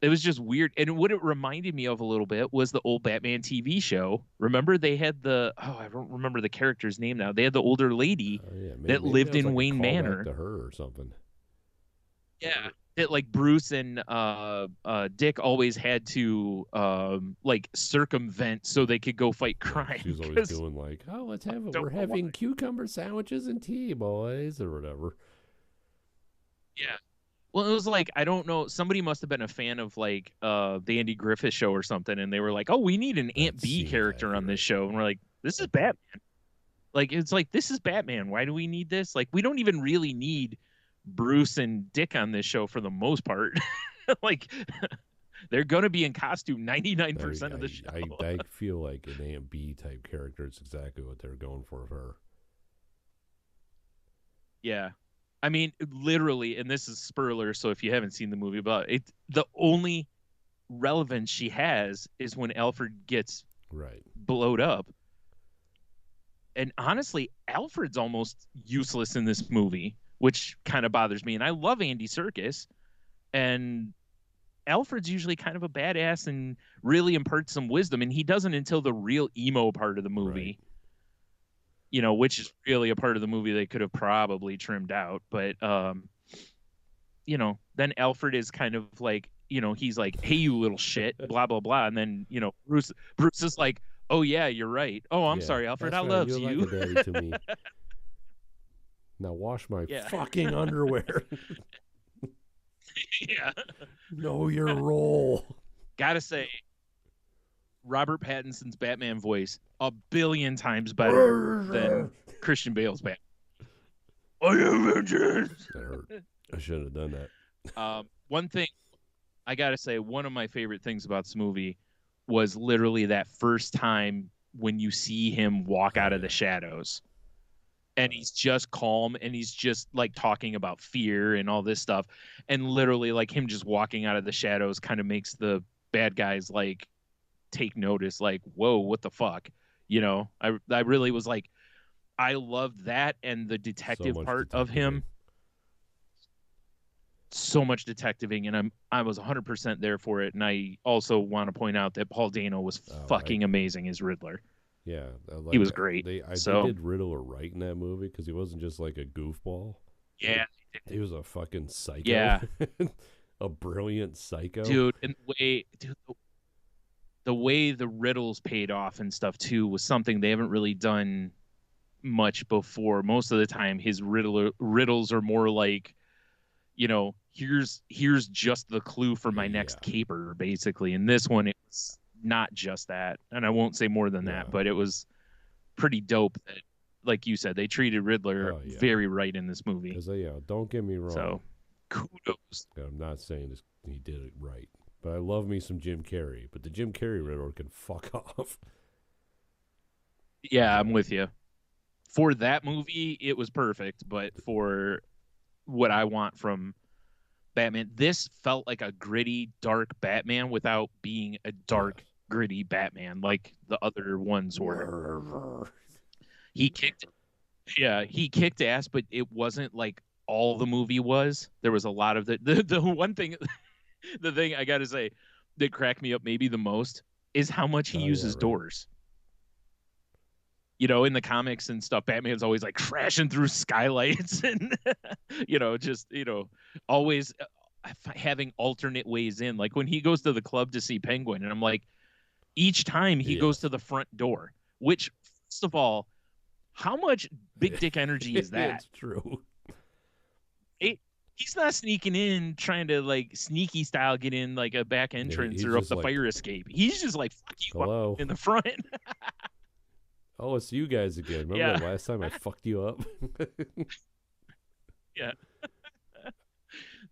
it was just weird. And what it reminded me of a little bit was the old Batman TV show. Remember they had I don't remember the character's name now. They had the older lady that maybe lived that was in like a Wayne callback Manor. to her or something. Yeah. That like Bruce and Dick always had to like circumvent so they could go fight crime. She was always doing like, oh, we're having cucumber sandwiches and tea, boys, or whatever. Yeah. Well, it was like, I don't know, somebody must have been a fan of like the Andy Griffith Show or something, and they were like, oh, we need an Aunt B character on this show. And we're like, this is Batman. Like, it's like, this is Batman. Why do we need this? Like, we don't even really need Bruce and Dick on this show for the most part. Like, they're going to be in costume 99% of the show. I feel like an Aunt B type character is exactly what they're going for her. Yeah. I mean, literally, and this is spoiler, so if you haven't seen the movie, but the only relevance she has is when Alfred gets blowed up. And honestly, Alfred's almost useless in this movie, which kind of bothers me. And I love Andy Serkis, and Alfred's usually kind of a badass and really imparts some wisdom, and he doesn't until the real emo part of the movie. Right. Which is really a part of the movie they could have probably trimmed out. But, then Alfred is kind of like, he's like, hey, you little shit, blah, blah, blah. And then, Bruce is like, oh, yeah, you're right. Oh, I'm sorry, Alfred. I love you. You're like a daddy to me. Now wash my fucking underwear. Yeah. Know your role. Gotta say, Robert Pattinson's Batman voice 1,000,000,000 times better than Christian Bale's Batman. I am vengeance. That hurt. I shouldn't have done that. One thing I gotta say, one of my favorite things about this movie was literally that first time when you see him walk out of the shadows. And he's just calm, and he's just like talking about fear and all this stuff. And literally, like, him just walking out of the shadows kind of makes the bad guys like take notice, like, whoa, what the fuck? I really was like, I loved that, and the detective part of him. So much detectiving, and I was 100% there for it. And I also want to point out that Paul Dano was fucking amazing as Riddler. Yeah, he was great. They did Riddler right in that movie, because he wasn't just like a goofball. Yeah, he was a fucking psycho. Yeah, a brilliant psycho, dude. And the way the riddles paid off and stuff too was something they haven't really done much before. Most of the time, his riddles are more like, here's just the clue for my next caper, basically. In this one, it's not just that, and I won't say more than that, but it was pretty dope that, like you said, they treated Riddler very right in this movie. Don't get me wrong. So, kudos. I'm not saying he did it right, but I love me some Jim Carrey. But the Jim Carrey Riddler can fuck off. Yeah, I'm with you. For that movie, it was perfect, but for what I want from Batman, this felt like a gritty, dark Batman without being a dark, gritty Batman like the other ones were. He kicked ass, but it wasn't like all the movie was. There was a lot of the one thing, the thing I gotta say that cracked me up maybe the most is how much he uses doors. In the comics and stuff, Batman's always like crashing through skylights and, always having alternate ways in. Like when he goes to the club to see Penguin, and I'm like, each time he goes to the front door, which, first of all, how much big dick energy is that? It's true. He's not sneaking in, trying to like sneaky style get in like a back entrance or up the fire escape. He's just like, fuck you up in the front. Oh, it's you guys again. Remember that last time I fucked you up? Yeah.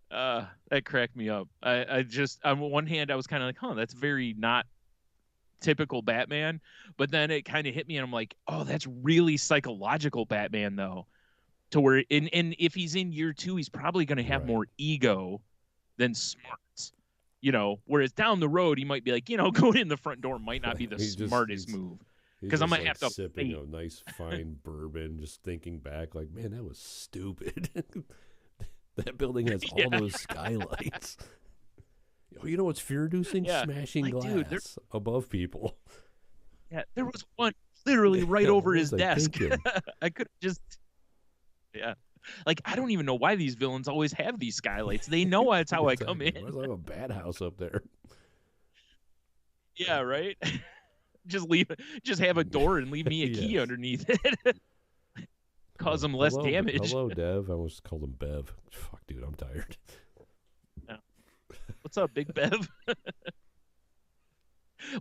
That cracked me up. I just, on one hand, I was kind of like, that's very not typical Batman. But then it kind of hit me, and I'm like, oh, that's really psychological Batman, though. To where, and if he's in year 2, he's probably going to have more ego than smarts. Whereas down the road, he might be like, going in the front door might not be the smartest move. Because I'm going to have to sipping a nice fine bourbon, just thinking back like, man, that was stupid. That building has all those skylights. You know what's fear-inducing? Smashing glass above people. Yeah, there was one literally right over his desk. I could just, like, I don't even know why these villains always have these skylights. They know that's how I come in. Why do I have a bad house up there? Yeah, right. Just have a door and leave me a key underneath it. Cause them less damage. Hello, Dev. I almost called him Bev. Fuck, dude, I'm tired. Yeah. What's up, Big Bev?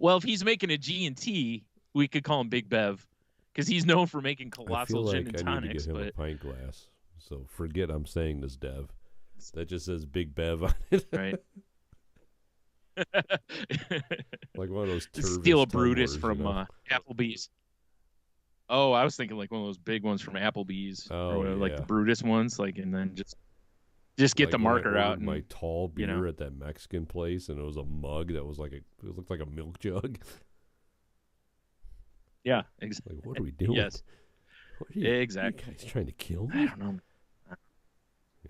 Well, if he's making a G&T, we could call him Big Bev, because he's known for making colossal gin and tonics. I need to get him a pint glass. So forget I'm saying this, Dev. That just says Big Bev on it. Right. Like one of those steal a Brutus from Applebee's. Oh, I was thinking like one of those big ones from Applebee's. Oh, like the Brutus ones, like, and then just get like the marker out. And my tall beer at that Mexican place, and it was a mug that was like it looked like a milk jug. Yeah, exactly. Like, what are we doing? Yes, exactly. Are you guys trying to kill me? I don't know.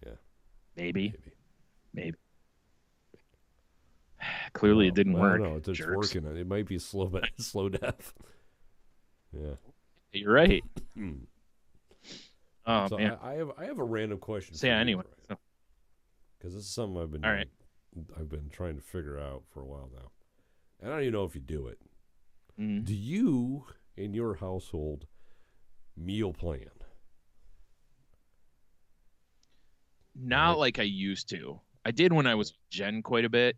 Yeah, maybe. Clearly, it didn't work. No, it's working. It might be slow death. Yeah, you're right. Oh, so man. I have a random question. So, anyway, because this is something I've been trying to figure out for a while now, and I don't even know if you do it. Do you, in your household, meal plan? Not like I used to. I did when I was Jen quite a bit,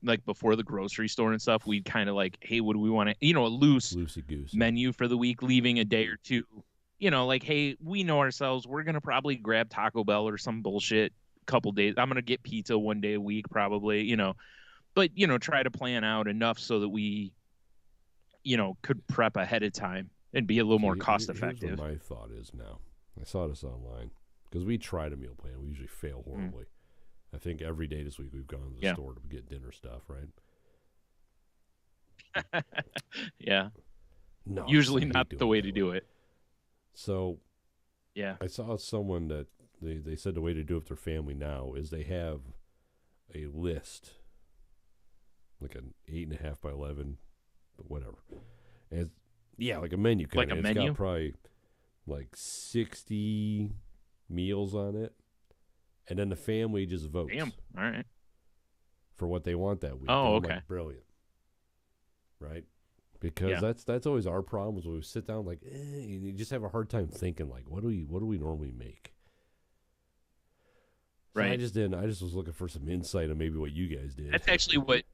like before the grocery store and stuff. We'd kind of like, hey, what do we want to, a loosey-goosey menu for the week, leaving a day or two. Like, hey, we know ourselves. We're going to probably grab Taco Bell or some bullshit a couple days. I'm going to get pizza one day a week probably, but, try to plan out enough so that we, could prep ahead of time and be a little more cost effective. Here's what my thought is now. I saw this online because we tried a meal plan. We usually fail horribly. I think every day this week we've gone to the store to get dinner stuff, right? Yeah. No, usually not the way to do it. So, yeah, I saw someone that they said the way to do it with their family now is they have a list, like an 8.5 by 11, but whatever. And like a menu. Like a menu? It's got probably like 60 meals on it. And then the family just votes. Damn. All right. For what they want that week. Oh, okay. Like, brilliant. Right? Because that's always our problems when we sit down like, and you just have a hard time thinking like, what do we normally make? So right. I just was looking for some insight on maybe what you guys did. That's actually what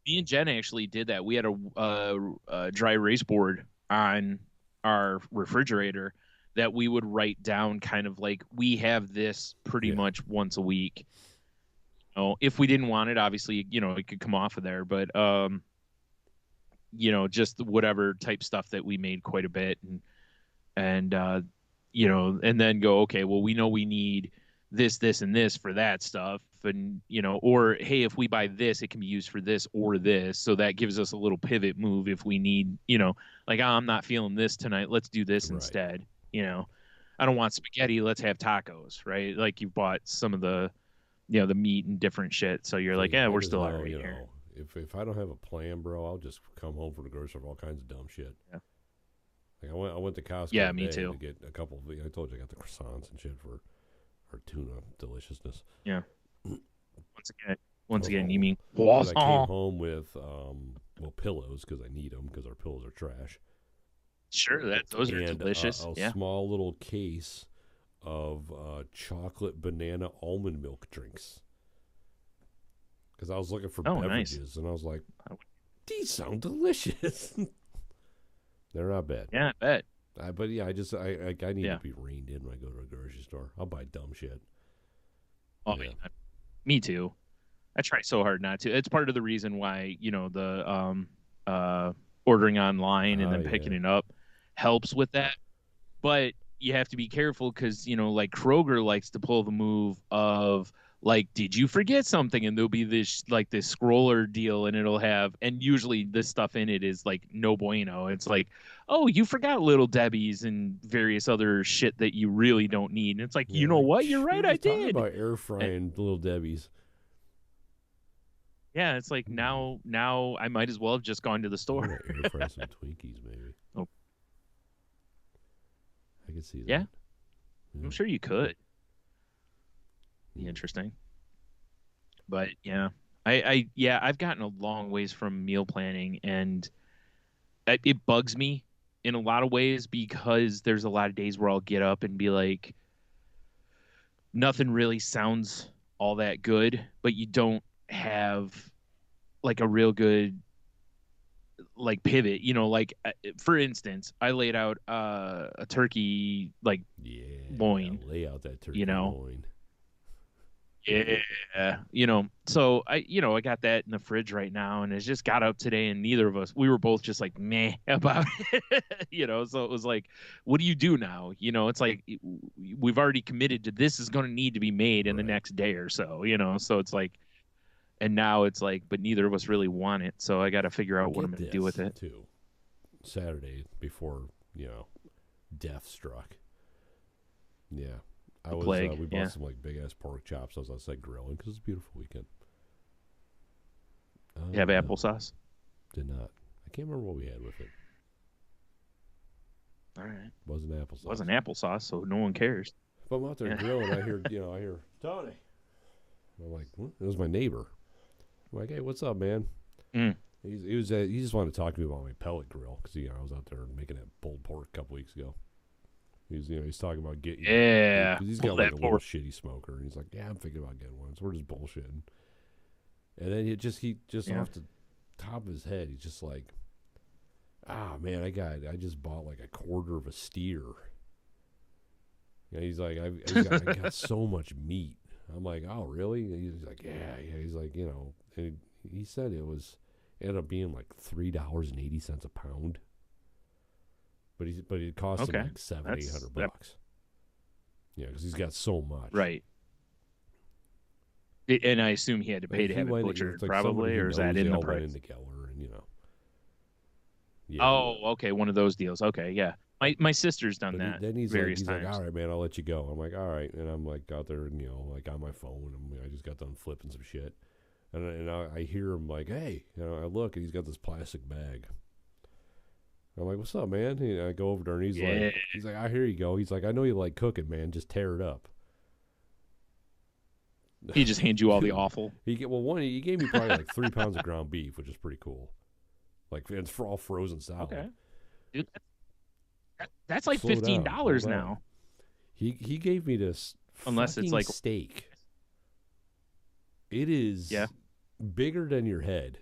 me and Jen actually did. That we had a dry erase board on our refrigerator that we would write down kind of like, we have this pretty much once a week. If we didn't want it, obviously, it could come off of there, but, just whatever type stuff that we made quite a bit and then go, okay, well, we know we need this, and this for that stuff. And, or, hey, if we buy this, it can be used for this or this. So that gives us a little pivot move if we need, like, I'm not feeling this tonight. Let's do this instead. I don't want spaghetti. Let's have tacos, right? Like you bought some of the, the meat and different shit. So you're like, we're still all right here. If I don't have a plan, bro, I'll just come home from the grocery store with all kinds of dumb shit. Yeah. Like I went to Costco. Yeah, me too. To get a couple. I told you I got the croissants and shit for our tuna deliciousness. Yeah. Once again, you mean I came home with pillows because I need them because our pillows are trash. Sure, those are delicious. A small little case of chocolate banana almond milk drinks. Because I was looking for beverages, and I was like, these sound delicious. They're not bad. Yeah, I bet. But yeah, I need to be reined in when I go to a grocery store. I'll buy dumb shit. Oh, yeah. Me too. I try so hard not to. It's part of the reason why, the ordering online and then picking it up helps with that. But you have to be careful because, like Kroger likes to pull the move of like, did you forget something? And there'll be this like this scroller deal, and it'll have, and usually this stuff in it is like no bueno. It's like, oh, you forgot Little Debbie's and various other shit that you really don't need. And it's like, you Yeah, know like, what? You're we right, were I just talking did. about air frying Little Debbie's. Yeah, it's like now I might as well have just gone to the store. I'm gonna air fry some Twinkies, maybe. Oh, I can see that. yeah, I'm sure you could. Be interesting. But yeah, I've gotten a long ways from meal planning, and it bugs me in a lot of ways because there's a lot of days where I'll get up and be like, nothing really sounds all that good, but you don't have like a real good like pivot, like for instance, I laid out a turkey like loin, lay out that turkey loin. Yeah, so I got that in the fridge right now, and it just got up today, and neither of us, we were both just like meh about it, so it was like, what do you do now? It's like we've already committed to this is going to need to be made in the next day or so, so it's like, and now it's like, but neither of us really want it, so I got to figure out what I'm going to do with it. Too. Saturday before, death struck. Yeah. We bought some like big ass pork chops. I was outside grilling because it's a beautiful weekend. You have applesauce? Did not. I can't remember what we had with it. All right. Wasn't applesauce. Wasn't applesauce, so no one cares. If I'm out there grilling, I hear Tony. I'm like, it was my neighbor. I'm like, hey, what's up, man? He just wanted to talk to me about my pellet grill because I was out there making that pulled pork a couple weeks ago. He's talking about getting because he's got like a little shitty smoker, and he's like, yeah, I'm thinking about getting one. So we're just bullshitting, and then he just off the top of his head, he's just like, man, I just bought like a quarter of a steer. He's like, I got so much meat. I'm like, oh really? And he's like, yeah. He's like, and he said ended up being like $3.80 a pound. But it cost him like $700-800. Yeah, because he's got so much. Right. And I assume he had to pay to have it butchered, like probably, or is that in the price? In together, and Yeah. Oh, okay, one of those deals. Okay, yeah. My sister's done that. Then he's various like, times. all right, man, I'll let you go. I'm like, all right, and I'm like out there, and like on my phone, and I just got done flipping some shit, and I hear him like, hey, I look, and he's got this plastic bag. I'm like, what's up, man? And I go over there, and he's like, I hear you go. He's like, I know you like cooking, man. Just tear it up. He just hands you all the awful. He gave me probably like 3 pounds of ground beef, which is pretty cool. Like, it's for all frozen solid. Okay, dude, that's like $15 now. He gave me this unless it's like steak. It is bigger than your head.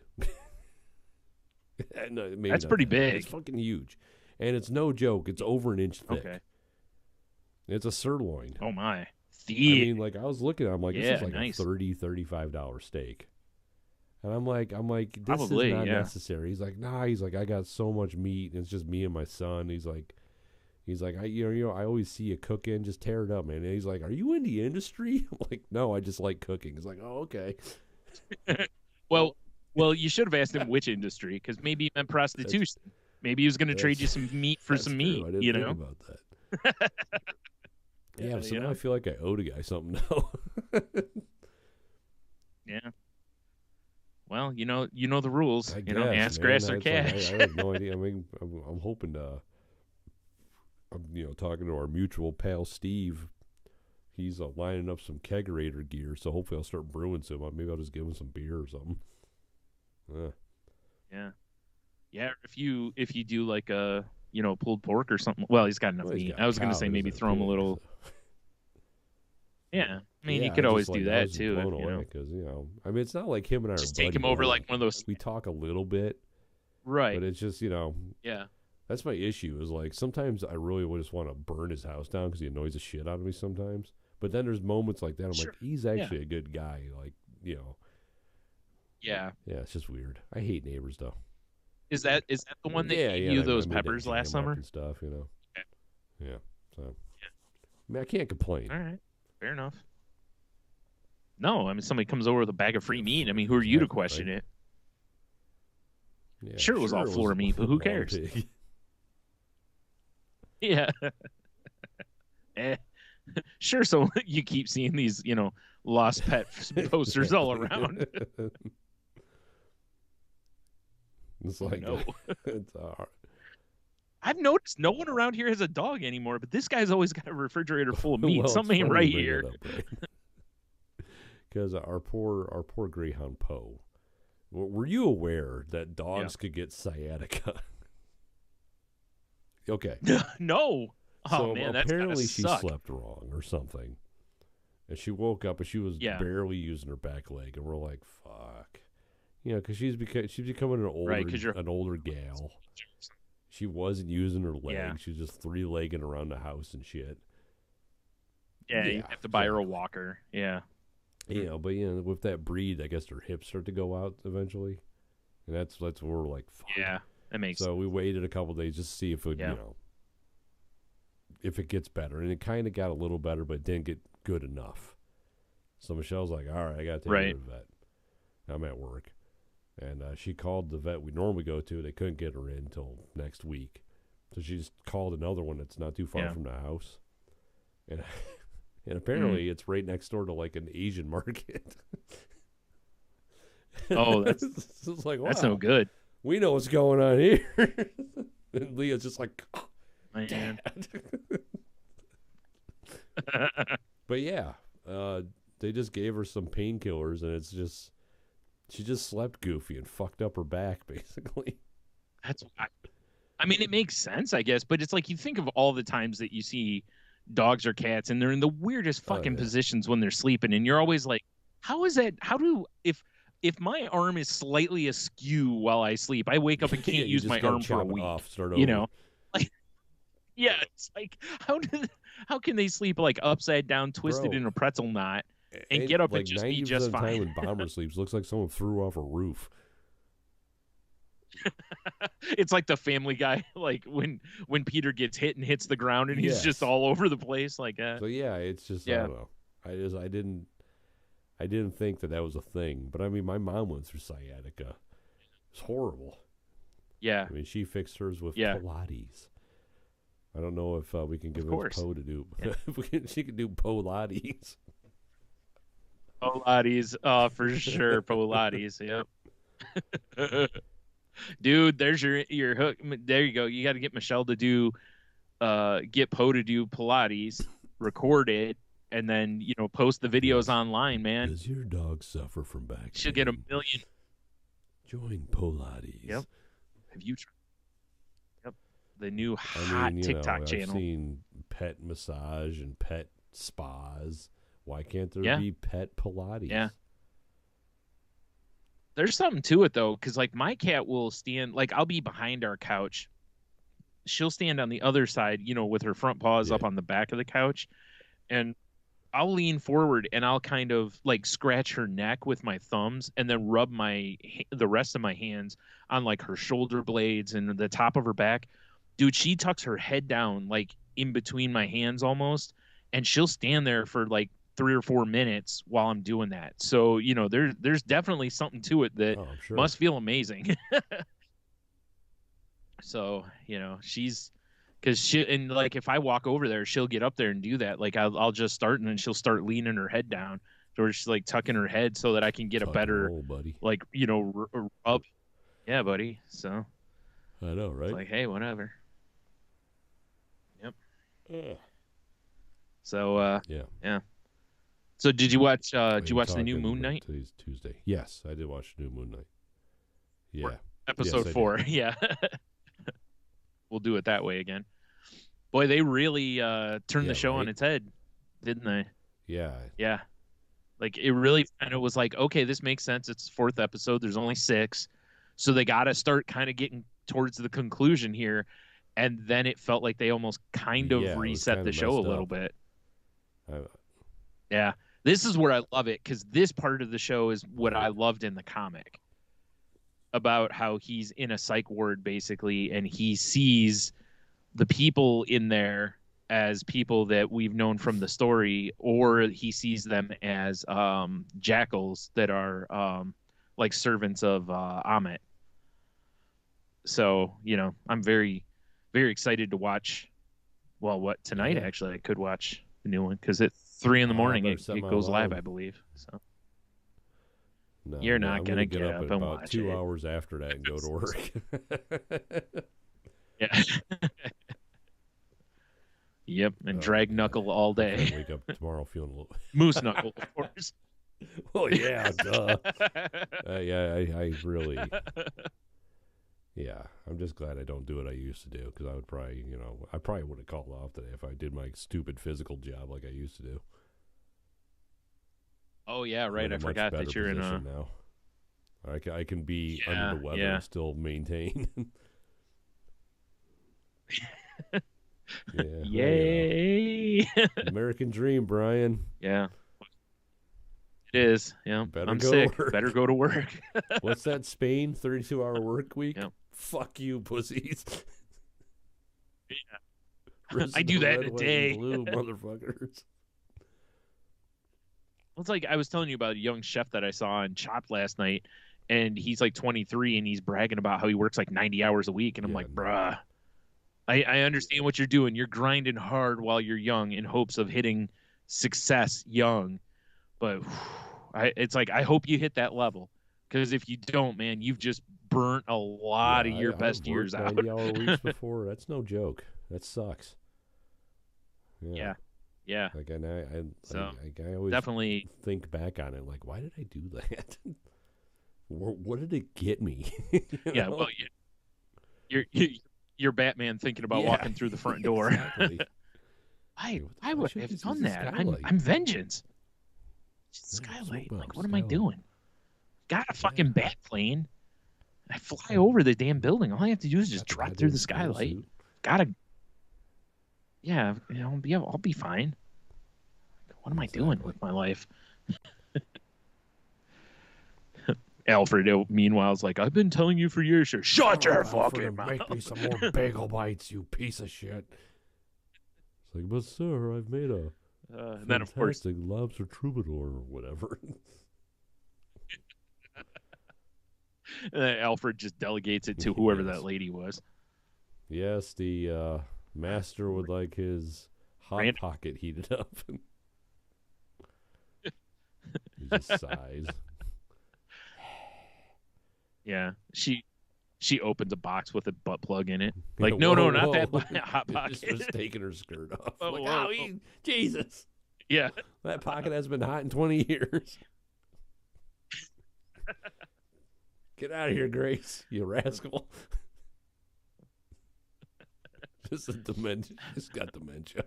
No, that's pretty big. It's fucking huge, and it's no joke. It's over an inch thick. Okay, it's a sirloin. Oh my! I mean, like I was looking, I'm like, this is like nice. a $30-$35 steak, and I'm like, this probably, is not necessary. He's like, nah. He's like, I got so much meat, and it's just me and my son. He's like, I always see you cooking. Just tear it up, man. And he's like, are you in the industry? I'm like, no, I just like cooking. He's like, oh, okay. Well, you should have asked him which industry, because maybe he meant prostitution. Maybe he was going to trade you some meat for some meat. I didn't think about that. Yeah, so now I feel like I owe the guy something now. Yeah. Well, you know the rules. Ask, man, grass, or cash. Like, I have no idea. I mean, I'm hoping to. I'm talking to our mutual pal Steve. He's lining up some kegerator gear, so hopefully I'll start brewing some. Maybe I'll just give him some beer or something. Yeah. If you do like a pulled pork or something. Well, he's got enough meat. I was going to say maybe throw him a little. Yeah, I mean you could always do that too. Because I mean it's not like him and I just are take him over like one of those. We talk a little bit, right? But it's just yeah. That's my issue. Is like sometimes I really would just want to burn his house down because he annoys the shit out of me sometimes. But then there's moments like that. I'm like, he's actually a good guy. Like Yeah. Yeah, it's just weird. I hate neighbors though. Is that the one that gave you those peppers last summer and stuff? Yeah. So I mean, I can't complain. All right, fair enough. No, I mean, somebody comes over with a bag of free meat. I mean, who are you to question it? Yeah, sure, it was all floor meat, but who cares? Yeah. Sure, so you keep seeing these, lost pet posters all around. It's like, no. It's I've noticed no one around here has a dog anymore, but this guy's always got a refrigerator full of meat. Well, something ain't right here. Because our poor greyhound Poe. Were you aware that dogs could get sciatica? Okay. No. Oh, so man, apparently she slept wrong or something. And she woke up and she was barely using her back leg. And we're like, fuck. Because she's becoming an older gal. She wasn't using her leg. Yeah. She was just 3-legging around the house and shit. Yeah, you have to buy her a walker. Yeah. But with that breed, I guess her hips start to go out eventually. And that's where we're like, fuck. Yeah, that makes sense. So we waited a couple days just to see if it, if it gets better. And it kind of got a little better, but it didn't get good enough. So Michelle's like, all right, I got to take her to the vet. I'm at work. And she called the vet we normally go to. They couldn't get her in until next week. So she just called another one that's not too far from the house. And apparently it's right next door to like an Asian market. Oh, that's like, wow, that's no good. We know what's going on here. And Leah's just like, oh, Dad. But yeah, they just gave her some painkillers, and it's just she just slept goofy and fucked up her back, basically. I mean, it makes sense, I guess, but it's like you think of all the times that you see dogs or cats, and they're in the weirdest fucking positions when they're sleeping, and you're always like, how is that? If my arm is slightly askew while I sleep, I wake up and can't use my arm for a week. Start over. Like, yeah, it's like how can they sleep like upside down, twisted in a pretzel knot, and get up like and just be just fine? Time when Bomber sleeps, looks like someone threw off a roof. It's like the Family Guy, like when Peter gets hit and hits the ground and he's just all over the place like that. So yeah, it's just I don't know. I didn't think that was a thing, but I mean, my mom went through sciatica. It's horrible. Yeah, I mean, she fixed hers with Pilates. I don't know if we can give Poe to do. She can do Pilates. Pilates, for sure, Pilates. Yep. Dude, there's your hook. There you go. You got to get Michelle to do, get Poe to do Pilates, record it, and then post the videos online, man. Does your dog suffer from back pain? She'll get 1 million. Join Pilates. Yep. Have you tried? Yep. The new hot TikTok channel. I've seen pet massage and pet spas. Why can't there be pet Pilates? Yeah. There's something to it, though, because, like, my cat will stand, like, I'll be behind our couch. She'll stand on the other side, with her front paws up on the back of the couch. And I'll lean forward and I'll kind of, like, scratch her neck with my thumbs and then rub the rest of my hands on, like, her shoulder blades and the top of her back. Dude, she tucks her head down, like, in between my hands almost, and she'll stand there for, like, 3 or 4 minutes while I'm doing that. So, there's definitely something to it that must feel amazing. So, and like, if I walk over there, she'll get up there and do that. Like, I'll just start, and then she'll start leaning her head down, or she's like tucking her head so that I can get a better, like, rub. Yeah, buddy. So I know, right? It's like, hey, whatever. Yep. Yeah. So, yeah. So did you watch the new Moon Knight? Today's Tuesday. Yes, I did watch the new Moon Knight. Yeah. Episode 4. Yeah. We'll do it that way again. Boy, they really turned the show on its head, didn't they? Yeah. Yeah. Like, it really kind of was like, okay, this makes sense. It's the 4th episode. There's only 6. So they got to start kind of getting towards the conclusion here. And then it felt like they almost kind of reset the show a little bit. Yeah. This is where I love it, because this part of the show is what I loved in the comic, about how he's in a psych ward, basically, and he sees the people in there as people that we've known from the story, or he sees them as jackals that are like servants of Amet. So, I'm very, very excited to watch. Well, what tonight? Yeah. Actually, I could watch the new one because at 3 in the morning it goes live, I believe. So no, you're not gonna get up up at and about watch 2 it. hours after that and go to work. Yeah. Yep, and drag knuckle all day. Wake up tomorrow feeling a little moose knuckle, of course. Oh yeah, duh. Yeah, I really. Yeah, I'm just glad I don't do what I used to do, because I would probably, I probably would have called off today if I did my stupid physical job like I used to do. Oh yeah, right. I forgot that you're in a. Now. I can be under the weather and still maintain. Yeah. Yay! American dream, Brian. Yeah. It is. Yeah. I'm sick. Better go to work. What's that? Spain 32-hour work week? Yeah. Fuck you, pussies. Yeah. I do that in a day. Blue motherfuckers. It's like I was telling you about a young chef that I saw on Chopped last night, and he's like 23 and he's bragging about how he works like 90 hours a week. And I'm like, bruh, I understand what you're doing. You're grinding hard while you're young in hopes of hitting success young. But it's like, I hope you hit that level, because if you don't, man, you've just burnt a lot of your best years out. 90-hour weeks before. That's no joke. That sucks. Yeah. Like, and I always definitely think back on it, like, why did I do that? What did it get me? Yeah, well, you're Batman thinking about walking through the front door. Exactly. I would have done that. I'm vengeance. Skylight. Like, what am I doing? Got a fucking bat plane. I fly over the damn building. All I have to do is just drop through the skylight. Yeah, I'll be fine. What am I doing with my life? Alfred, meanwhile, is like, I've been telling you for years. Shut your fucking mouth. Make me some more bagel bites, you piece of shit. It's like, but sir, I've made a and then of course lobster troubadour or whatever. And then Alfred just delegates it to whoever that lady was. Yes, the master would like his hot pocket heated up. He just sighs. Yeah, she opens a box with a butt plug in it. Like, no, not that hot pocket. Just was taking her skirt off. Like, Jesus. Yeah. That pocket has been hot in 20 years. Get out of here, Grace, you rascal. Just a dementia. Just got dementia.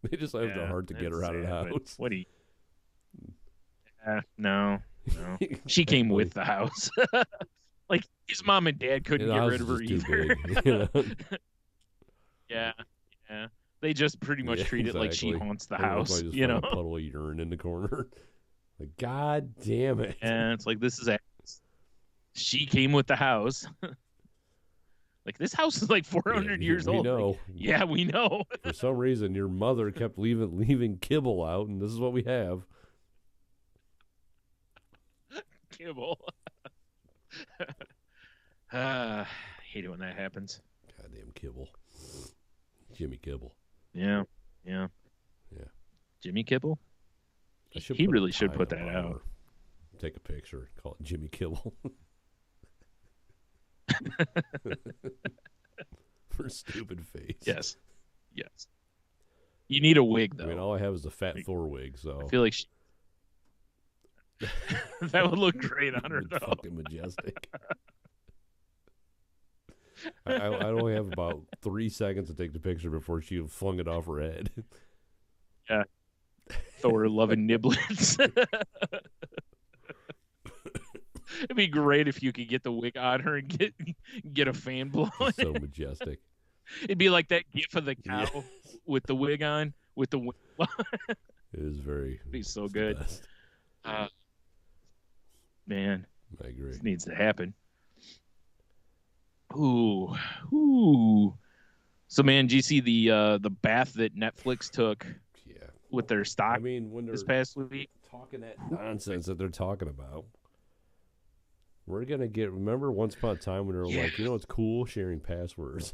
They just have the heart to get her out of the house. What do you... No. She came with the house. Like, his mom and dad couldn't get rid of her either. Yeah. They just pretty much treat it like she haunts the house. Just a puddle of urine in the corner. Like, God damn it. And it's like, this is she came with the house. Like, this house is like 400 years old. We know. Like, yeah, we know. For some reason, your mother kept leaving kibble out, and this is what we have. Kibble. I hate it when that happens. Goddamn Kibble. Jimmy Kibble. Yeah. Jimmy Kibble? He really should put that out. Take a picture. Call it Jimmy Kibble. For stupid face. Yes. You need a wig, though. I mean, all I have is a Fat Thor wig, so I feel like that would look great on her, though. Fucking majestic. I only have about 3 seconds to take the picture before she flung it off her head. Yeah. Thor loving niblets. It'd be great if you could get the wig on her and get a fan blowing. So majestic. It'd be like that gif of the cow with the wig on, with the wig. It is very. It'd be so good. Man, I agree. This needs to happen. Ooh. So, man, do you see the bath that Netflix took Yeah. with their stock I mean, when this they're past week? talking that nonsense that they're talking about, we're gonna get. Remember, once upon a time when they were Yeah. like, it's cool sharing passwords.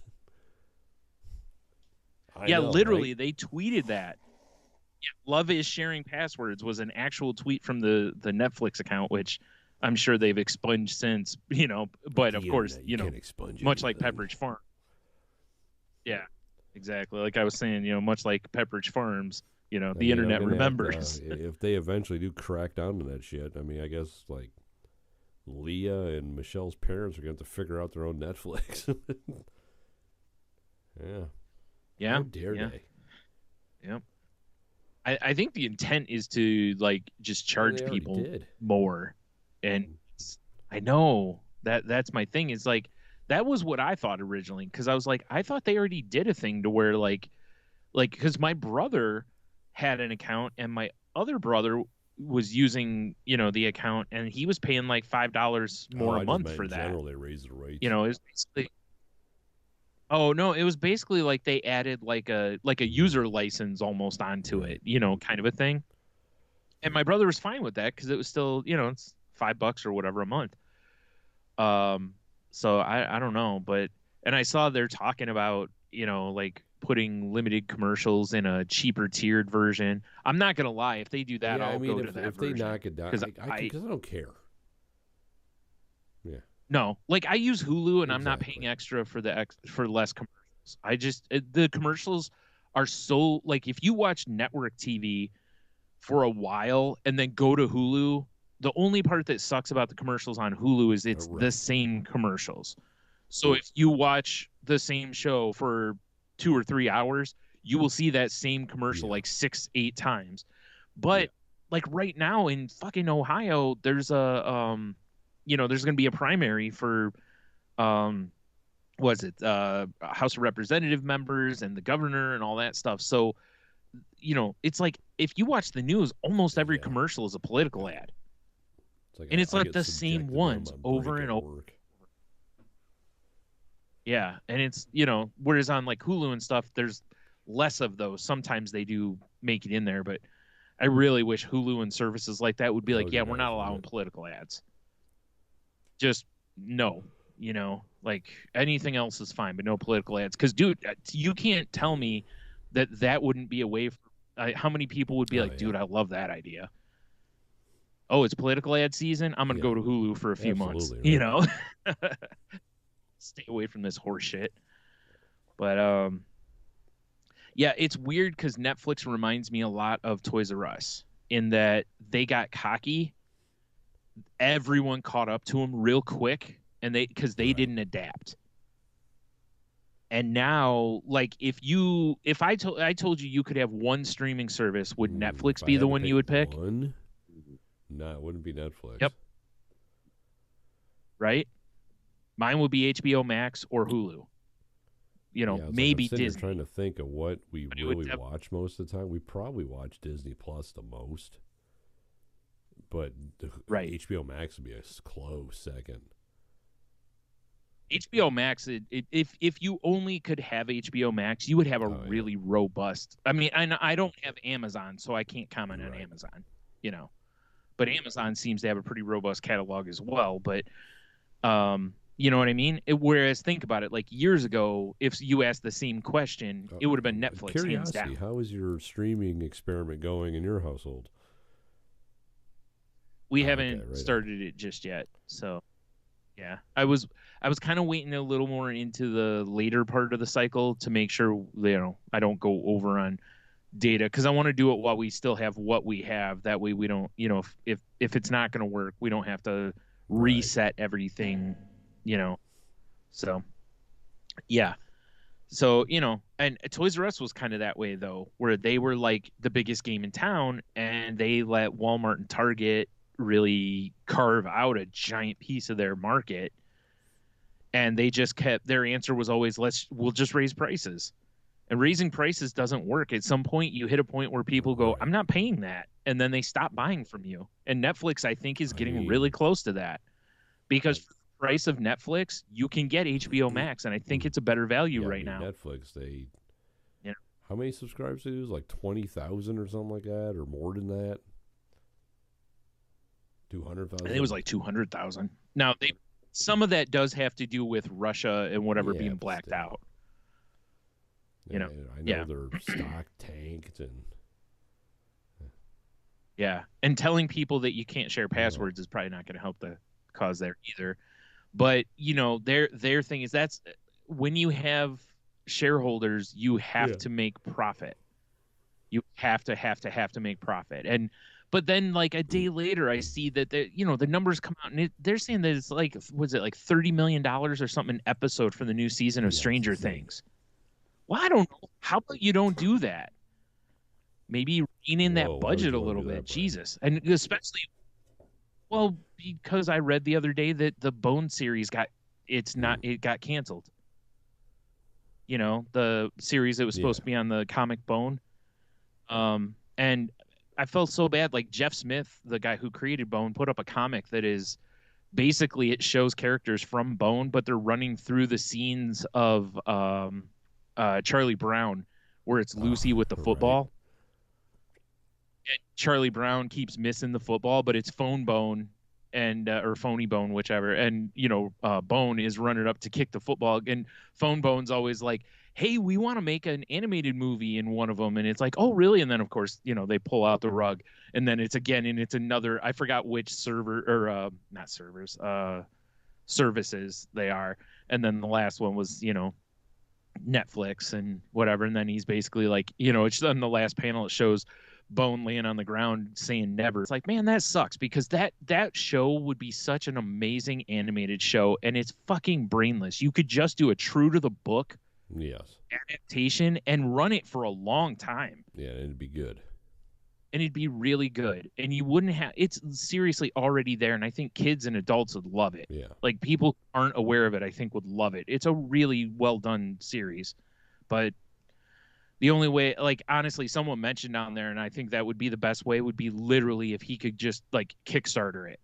I Yeah, know, right? literally, they tweeted that. Yeah, love is sharing passwords was an actual tweet from the Netflix account, which I'm sure they've expunged since, But but of the course, internet, you can't expunge much like anything. Pepperidge Farm. Yeah, exactly. Like I was saying, much like Pepperidge Farms, I the mean, I'm internet gonna have to remembers. if they eventually do crack down on that shit. I mean, I guess like Leah and Michelle's parents are going to have to figure out their own Netflix. Yeah. Yeah, How dare yeah, they? yeah. I think the intent is to like just Well, they charge already people did. more, and I know that's my thing. Is like that was what I thought originally because I was like I thought they already did a thing to where like because my brother had an account and my other brother was using the account and he was paying like $5 Oh, more a I just month meant for in that. general they raised the rates. It was basically oh no, it was basically like they added like a user license almost onto Right. it, kind of a thing. And my brother was fine with that because it was still it's $5 or whatever a month. Um, so I don't know, but and I saw they're talking about like putting limited commercials in a cheaper tiered version. I'm not gonna lie, if they do that, Yeah, I I'll mean, go to that if they version knock it down, because I don't care. Yeah, no, like I use Hulu and I'm not paying exactly. extra for for less commercials. The commercials are so like if you watch network TV for a while and then go to Hulu, the only part that sucks about the commercials on Hulu is it's the Right. same commercials. So if you watch the same show for 2 or 3 hours, you will see that same commercial Yeah. like 6, 8 times. But like right now in fucking Ohio, there's there's gonna be a primary for um was it House of Representative members and the governor and all that stuff. So, it's like if you watch the news, almost every Yeah. commercial is a political ad. It's like And it's I like get the same subjected when I'm ones on over break and at over. work. Yeah, and it's whereas on like Hulu and stuff, there's less of those. Sometimes they do make it in there, but I really wish Hulu and services like that would be That like, would be yeah, we're nice, not wouldn't allowing it? political ads. Just no, like anything else is fine, but no political ads. Because dude, you can't tell me that wouldn't be a way. How many people would be Oh like, yeah. dude, I love that idea. Oh, it's political ad season. I'm gonna Yeah. go to Hulu for a few months. Absolutely, right? Stay away from this horse shit. But yeah, it's weird because Netflix reminds me a lot of Toys R Us in that they got cocky. Everyone caught up to them real quick, and because they Right. didn't adapt. And now, like, if I told you could have one streaming service, would If Netflix I be the had to one pick you would pick? one, no, it wouldn't be Netflix. Yep. Right. Mine would be HBO Max or Hulu. Yeah, it's like I'm Maybe sitting here Disney. trying to think of what we But really watch most of the time. We probably watch Disney Plus the most, but right. HBO Max would be a close second. HBO Max, if you only could have HBO Max, you would have a Oh yeah. really robust. I mean, I don't have Amazon, so I can't comment on Right. Amazon. But Amazon seems to have a pretty robust catalog as well. But you know what I mean? Whereas think about it, like years ago, if you asked the same question, it would have been Netflix, hands Curiosity, down. how is your streaming experiment going in your household? We Okay, haven't right started it just yet, so yeah. I was kind of waiting a little more into the later part of the cycle to make sure I don't go over on data because I want to do it while we still have what we have. That way we don't, if it's not going to work, we don't have to Right. reset everything, you know. So yeah. So, and Toys R Us was kind of that way though, where they were like the biggest game in town and they let Walmart and Target really carve out a giant piece of their market. And they just kept their answer was always we'll just raise prices. And raising prices doesn't work. At some point you hit a point where people go, Right. I'm not paying that. And then they stop buying from you. And Netflix, I think, is I getting really mean, close to that. Because price of Netflix, you can get HBO Max, and I think it's a better value right now. Netflix, how many subscribers do they use? Like 20,000 or something like that, or more than that? 200,000? I think it was like 200,000. Now, some of that does have to do with Russia and whatever being blacked out. I know their stock tanked and. Yeah, and telling people that you can't share passwords is probably not going to help the cause there either. But their thing is that's when you have shareholders, you have to make profit. You have to make profit. But then like a day later, I see that the numbers come out and they're saying that it's like, was it like $30 million or something an episode for the new season of Stranger Things? Well, I don't know. How about you don't do that? Maybe rein in that budget a little bit. Jesus. And especially, well, because I read the other day that the Bone series got canceled. The series that was supposed to be on the comic Bone. And I felt so bad. Like Jeff Smith, the guy who created Bone, put up a comic that is basically, it shows characters from Bone, but they're running through the scenes of Charlie Brown, where it's Lucy with the football. Right. And Charlie Brown keeps missing the football, but it's Phone Bone or Phony Bone, whichever. And Bone is running up to kick the football, and Phone Bone's always like, "Hey, we want to make an animated movie in one of them," and it's like, "Oh, really?" And then of course, they pull out the rug, and then it's again, and it's another. I forgot which server or not servers, services they are, and then the last one was Netflix and whatever, and then he's basically like, it's on the last panel. It shows Bone laying on the ground saying never. It's like, man, that sucks, because that show would be such an amazing animated show, and it's fucking brainless. You could just do a true to the book adaptation and run it for a long time. Yeah, it'd be good. And it'd be really good. And you wouldn't have, it's seriously already there, and I think kids and adults would love it. Yeah. Like people who aren't aware of it, I think would love it. It's a really well done series. But the only way, like, honestly, someone mentioned on there, and I think that would be the best way, would be literally if he could just like Kickstarter it.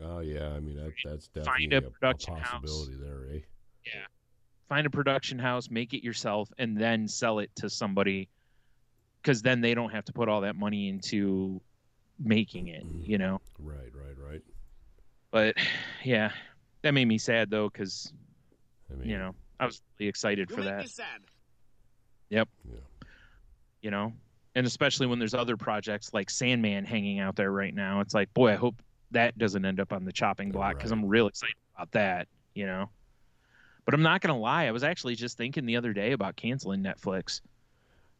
Oh yeah, I mean that's definitely a possibility there, eh? Yeah. Find a production house, make it yourself, and then sell it to somebody, because then they don't have to put all that money into making it, Right. But yeah, that made me sad though, because I was really excited for that. Yep. Yeah. And especially when there's other projects like Sandman hanging out there right now, it's like, boy, I hope that doesn't end up on the chopping block, because I'm real excited about that. But I'm not gonna lie, I was actually just thinking the other day about canceling Netflix.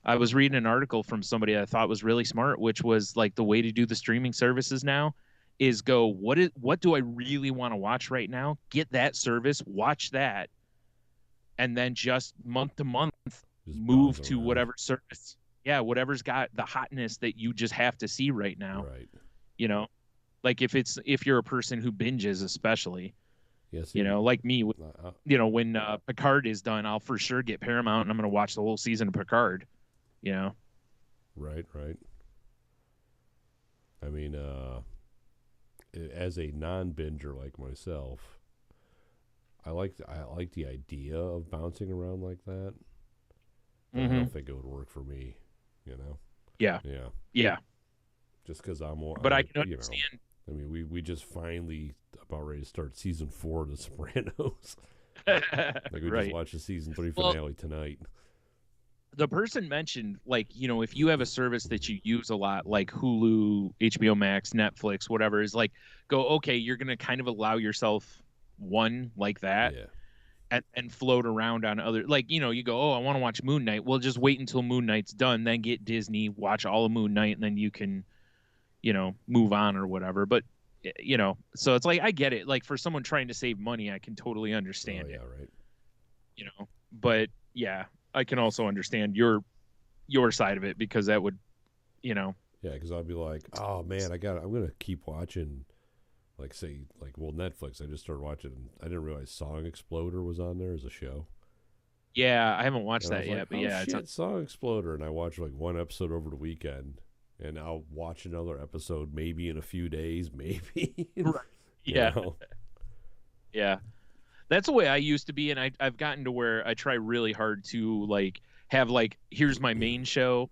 I was reading an article from somebody I thought was really smart, which was like, the way to do the streaming services now is go, what do I really want to watch right now? Get that service, watch that, and then just month to month move to whatever service. Yeah, whatever's got the hotness that you just have to see right now. Right. Like if you're a person who binges, especially. Yes. Like me, when Picard is done, I'll for sure get Paramount and I'm going to watch the whole season of Picard. Right. I mean, as a non-binger like myself, I like the idea of bouncing around like that. But I don't think it would work for me. Yeah. Just because I'm more. But I can understand. I mean, we just finally about ready to start season 4 of The Sopranos. Like we just watched the season 3 finale tonight. The person mentioned, like, if you have a service that you use a lot, like Hulu, HBO Max, Netflix, whatever, is like, go, okay, you're going to kind of allow yourself one like that. Yeah. And float around on other, like, you go, oh, I want to watch Moon Knight. Well, just wait until Moon Knight's done, then get Disney, watch all of Moon Knight, and then you can, move on or whatever. But, so it's like, I get it. Like, for someone trying to save money, I can totally understand it. Right. But yeah, I can also understand your side of it, because that would, Yeah, because I'd be like, oh man, I'm gonna keep watching. Like, say, Netflix, I just started watching. I didn't realize Song Exploder was on there as a show. Yeah, I haven't watched that yet, but yeah. It's Song Exploder, and I watched like one episode over the weekend, and I'll watch another episode maybe in a few days, maybe. Right. Yeah. Yeah. That's the way I used to be, and I've gotten to where I try really hard to like have like here's my main show,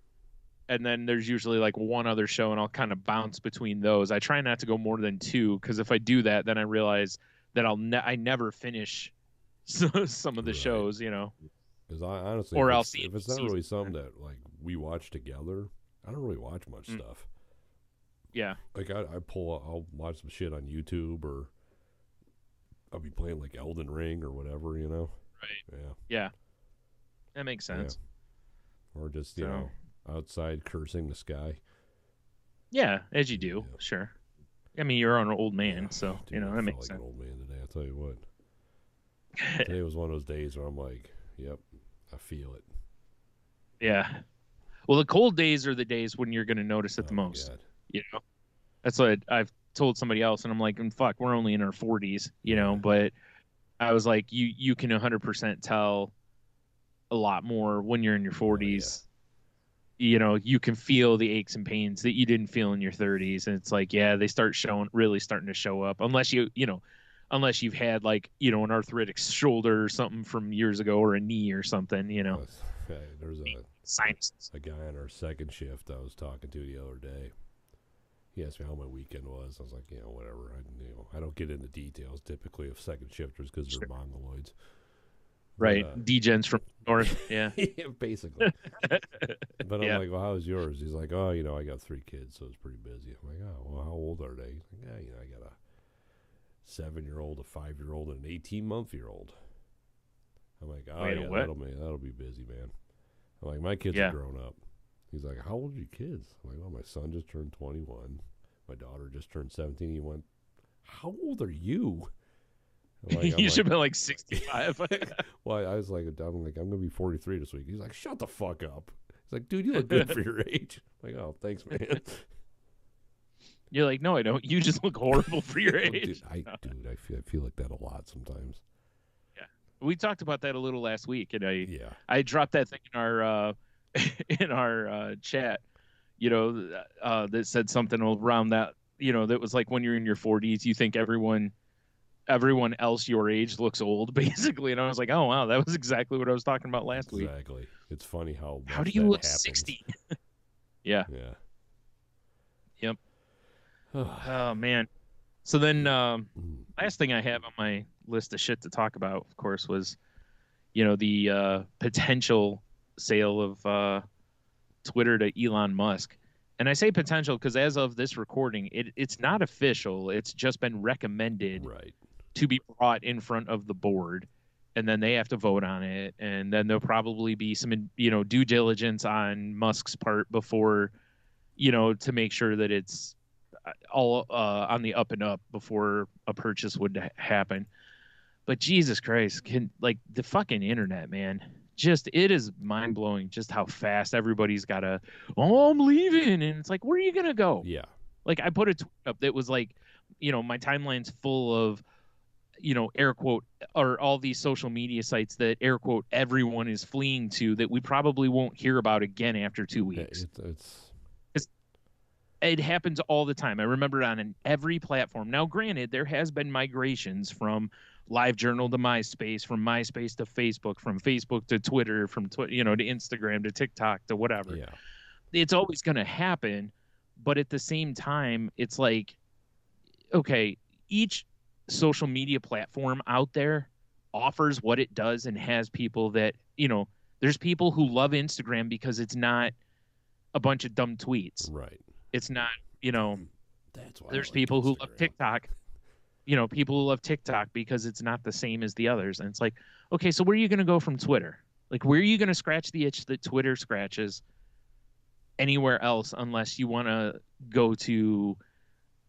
and then there's usually like one other show, and I'll kind of bounce between those. I try not to go more than two, because if I do that, then I realize that I never finish some of the shows, you know. Because I honestly, or if it's not really something that like we watch together, I don't really watch much stuff. Yeah. Like I'll watch some shit on YouTube, or I'll be playing like Elden Ring or whatever, you know. Right. Yeah. That makes sense. Yeah. Or just you know, outside cursing the sky. Yeah, as you do. Yeah. Sure. I mean, you're an old man, so dude, you know that makes like sense. An old man today, I'll tell you what. Today was one of those days where I'm like, yep, I feel it. Yeah. Well, the cold days are the days when you're going to notice it the most. God. You know, that's what I've told somebody else, and I'm like, fuck, we're only in our 40s, you know, but I was like, you can 100% tell a lot more when you're in your 40s. You know, you can feel the aches and pains that you didn't feel in your 30s, and it's like, yeah, they start really starting to show up, unless unless you've had like, you know, an arthritic shoulder or something from years ago, or a knee or something, you know. There's a guy on our second shift I was talking to the other day. He asked me how my weekend was. I was like, whatever. I don't get into details typically of second shifters because they're mongoloids. Right. Degens from north. Yeah. Yeah, basically. But I'm like, well, how's yours? He's like, oh, I got 3 kids, so it's pretty busy. I'm like, oh, well, how old are they? He's like, yeah, I got a 7-year-old, a 5-year-old, and an 18-month-year-old. I'm like, oh, yeah, that'll be busy, man. I'm like, my kids are grown up. He's like, how old are your kids? I'm like, well, my son just turned 21. My daughter just turned 17. He went, how old are you? Like, you should have been like 65. Well, I was like, I'm going to be 43 this week. He's like, shut the fuck up. He's like, dude, you look good for your age. I'm like, oh, thanks, man. You're like, no, I don't. You just look horrible for your age. Dude, I feel like that a lot sometimes. Yeah, we talked about that a little last week, and I dropped that thing in our chat, you know, that said something around that, you know, that was like, when you're in your 40s, you think everyone else your age looks old, basically. And I was like, oh wow, that was exactly what I was talking about last week. Exactly. It's funny how do you look happens. 60? Yeah. Yep. Oh man. So then last thing I have on my list of shit to talk about, of course, was, you know, the potential sale of Twitter to Elon Musk. And I say potential because as of this recording, it's not official. It's just been recommended to be brought in front of the board, and then they have to vote on it. And then there'll probably be some, you know, due diligence on Musk's part before, you know, to make sure that it's all on the up and up before a purchase would happen. But Jesus Christ, like the fucking internet, man. Just, it is mind blowing just how fast everybody's got I'm leaving. And it's like, where are you going to go? Yeah. Like, I put a tweet up that was like, you know, my timeline's full of, you know, air quote, or all these social media sites that air quote everyone is fleeing to, that we probably won't hear about again after 2 weeks. It happens all the time. I remember it on every platform. Now, granted, there has been migrations from LiveJournal to MySpace, from MySpace to Facebook, from Facebook to Twitter, from you know, to Instagram to TikTok to whatever. Yeah. It's always going to happen, but at the same time, it's like, okay, each social media platform out there offers what it does and has people that, you know, there's people who love Instagram because it's not a bunch of dumb tweets. Right. It's not, you know, that's why there's people who love TikTok, you know, people who love TikTok because it's not the same as the others. And it's like, okay, so where are you going to go from Twitter? Like, where are you going to scratch the itch that Twitter scratches anywhere else, unless you want to go to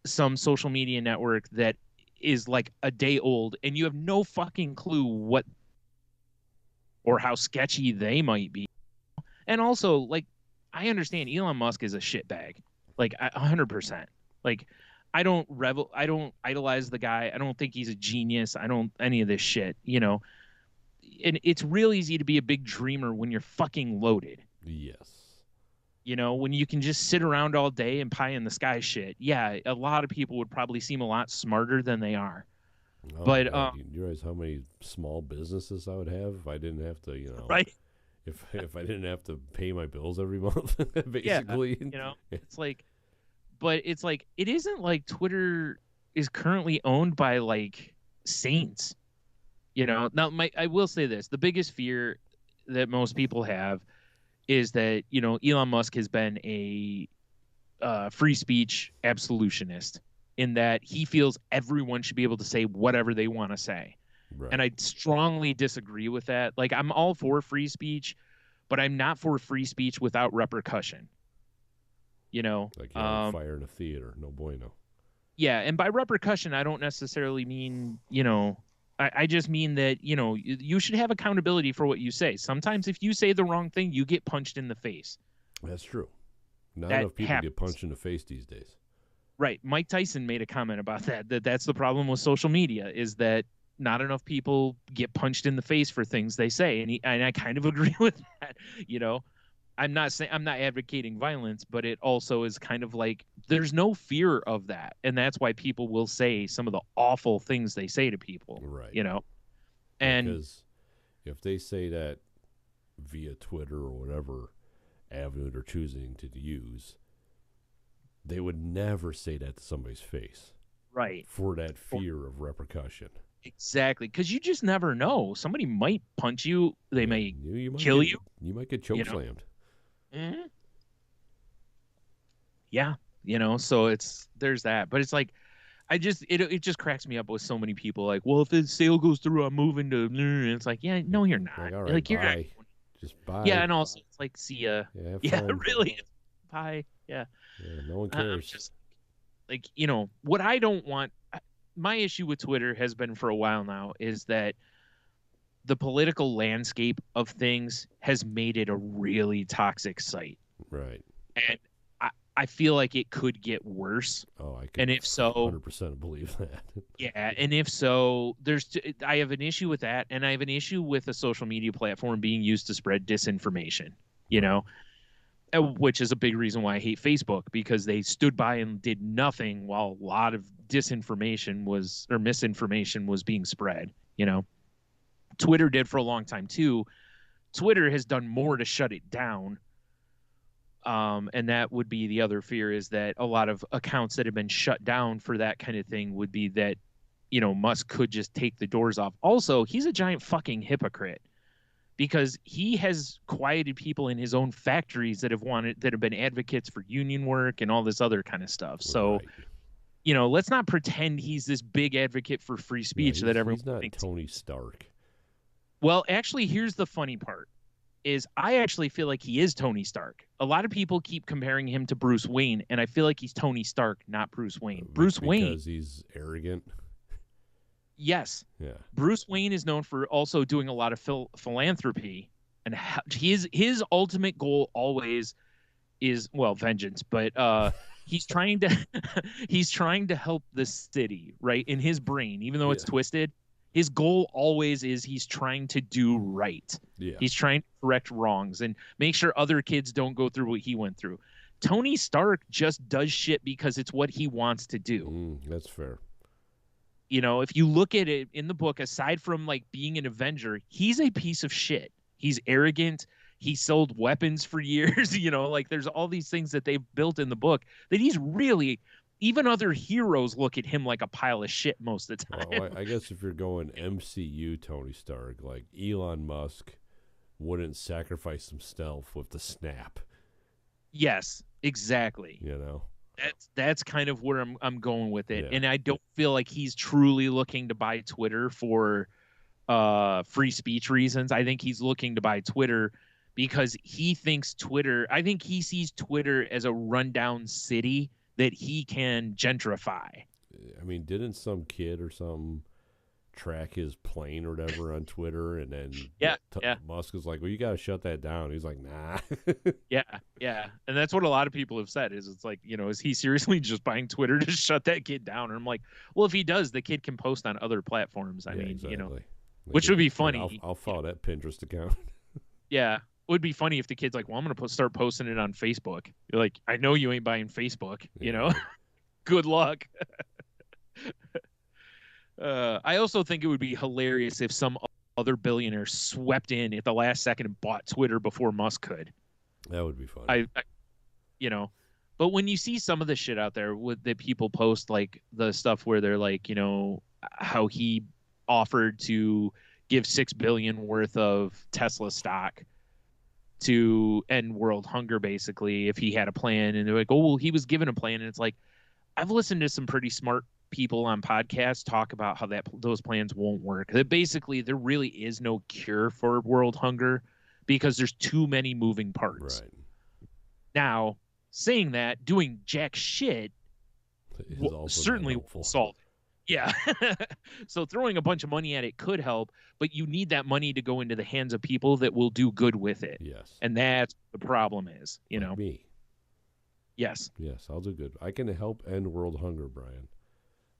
some social media network that is like a day old and you have no fucking clue what or how sketchy they might be. And also, like, I understand Elon Musk is a shitbag, like 100%. Like, I don't idolize the guy. I don't think he's a genius. I don't any of this shit, you know. And it's real easy to be a big dreamer when you're fucking loaded. Yes. You know, when you can just sit around all day and pie in the sky shit. Yeah, a lot of people would probably seem a lot smarter than they are. Oh my But God, you realize how many small businesses I would have if I didn't have to, right. if I didn't have to pay my bills every month, Yeah. basically. It's like, but it's like, it isn't like Twitter is currently owned by like saints, Now, I will say this: the biggest fear that most people have is that Elon Musk has been a free speech absolutionist in that he feels everyone should be able to say whatever they want to say. Right. And I strongly disagree with that. Like, I'm all for free speech, but I'm not for free speech without repercussion. Like fire in a theater, no bueno. Yeah, and by repercussion, I don't necessarily mean, I just mean that, you should have accountability for what you say. Sometimes if you say the wrong thing, you get punched in the face. That's true. Not that enough people happens. get punched in the face these days. Right. Mike Tyson made a comment about that's the problem with social media, is that not enough people get punched in the face for things they say. And I kind of agree with that. I'm not advocating violence, but it also is kind of like there's no fear of that. And that's why people will say some of the awful things they say to people. Right. And because if they say that via Twitter or whatever avenue they're choosing to use, they would never say that to somebody's face. Right. For that fear of repercussion. Exactly. Because you just never know. Somebody might punch you. They may kill you. You might get chokeslammed. Mm-hmm. Yeah. So there's that. But it's like, it just cracks me up with so many people like, well, if the sale goes through, I'm moving to, and it's like, yeah, no, you're not. Like, all right, you're bye. Just bye. Yeah. And also it's like, see ya. Yeah, really. Bye. Yeah. No one cares. I'm just like, what I don't want, my issue with Twitter has been for a while now, is that the political landscape of things has made it a really toxic site. Right. And I feel like it could get worse. Oh, I can. And if so, 100% believe that. Yeah, and if so, I have an issue with that, and I have an issue with a social media platform being used to spread disinformation. Which is a big reason why I hate Facebook, because they stood by and did nothing while a lot of misinformation was being spread. Twitter did for a long time too. Twitter has done more to shut it down. And that would be the other fear, is that a lot of accounts that have been shut down for that kind of thing would be that, Musk could just take the doors off. Also, he's a giant fucking hypocrite, because he has quieted people in his own factories that have been advocates for union work and all this other kind of stuff. So, right. Let's not pretend he's this big advocate for free speech that everyone thinks. He's not Tony Stark. Well, actually, here's the funny part. Is I actually feel like he is Tony Stark. A lot of people keep comparing him to Bruce Wayne, and I feel like he's Tony Stark, not Bruce Wayne. Because he's arrogant. Yes. Yeah. Bruce Wayne is known for also doing a lot of philanthropy, and his ultimate goal always is, well, vengeance, but he's trying to help the city, right? In his brain, even though it's twisted. His goal always is he's trying to do right. Yeah. He's trying to correct wrongs and make sure other kids don't go through what he went through. Tony Stark just does shit because it's what he wants to do. That's fair. If you look at it in the book, aside from like being an Avenger, he's a piece of shit. He's arrogant. He sold weapons for years. Like there's all these things that they've built in the book that he's really... Even other heroes look at him like a pile of shit most of the time. Well, I guess if you're going MCU Tony Stark, like Elon Musk wouldn't sacrifice himself with the snap. Yes, exactly. That's kind of where I'm going with it. Yeah. And I don't feel like he's truly looking to buy Twitter for free speech reasons. I think he's looking to buy Twitter because he thinks I think he sees Twitter as a rundown city that he can gentrify. I mean, didn't some kid or something track his plane or whatever on Twitter, and then Musk was like, well, you got to shut that down. He's like, nah. Yeah. And that's what a lot of people have said, is it's like, is he seriously just buying Twitter to shut that kid down? And I'm like, well, if he does, the kid can post on other platforms. I mean, exactly. Which would be funny. I'll follow that Pinterest account. Yeah. It would be funny if the kid's like, well, I'm going to start posting it on Facebook. You're like, I know you ain't buying Facebook, Good luck. I also think it would be hilarious if some other billionaire swept in at the last second and bought Twitter before Musk could. That would be funny. You know, but when you see some of the shit out there with that people post, like the stuff where they're like, how he offered to give 6 billion worth of Tesla stock to end world hunger, basically, if he had a plan, and they're like, oh, well, he was given a plan, and it's like, I've listened to some pretty smart people on podcasts talk about how those plans won't work. That basically there really is no cure for world hunger because there's too many moving parts. Right. Now, saying that, doing jack shit certainly will solve it. Yeah. So throwing a bunch of money at it could help, but you need that money to go into the hands of people that will do good with it. Yes. And that's what the problem is, Me. Yes. Yes, I'll do good. I can help end world hunger, Brian.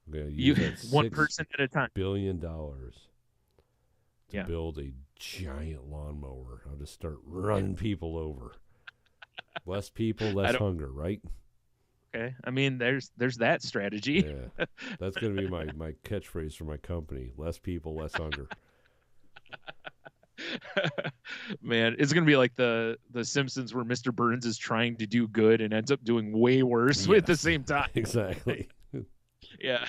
I'm going to use one person at a time. $1 billion to build a giant lawnmower. I'll just start running people over. Less people, less hunger, right? Okay. I mean, there's that strategy. Yeah. That's going to be my catchphrase for my company. Less people, less hunger. Man, it's going to be like the Simpsons where Mr. Burns is trying to do good and ends up doing way worse at the same time. Exactly. Yeah.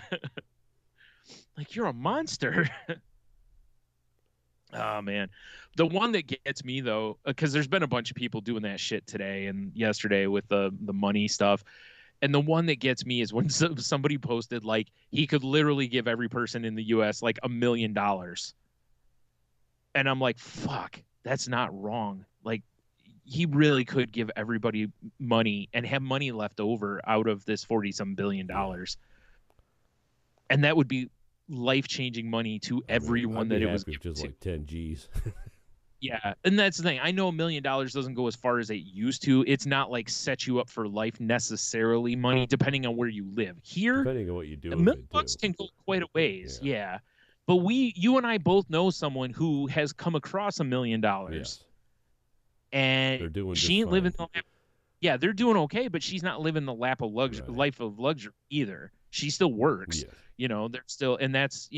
Like, you're a monster. Oh, man. The one that gets me, though, because there's been a bunch of people doing that shit today and yesterday with the money stuff. And the one that gets me is when somebody posted, like, he could literally give every person in the U.S. like $1 million. And I'm like, fuck, that's not wrong. Like, he really could give everybody money and have money left over out of this 40-some billion dollars. And that would be life-changing money to everyone that it was given just to. Like 10 G's. Yeah, and that's the thing. I know $1 million doesn't go as far as it used to. It's not like set you up for life necessarily, money, depending on where you live. Here, depending on what you do, $1 million can go quite a ways. Yeah. But you and I both know someone who has come across $1 million. Yes. And they're doing she ain't fine. living the lap. Yeah, they're doing okay, but she's not living the life of luxury either. She still works. Yeah. They're still, and that's,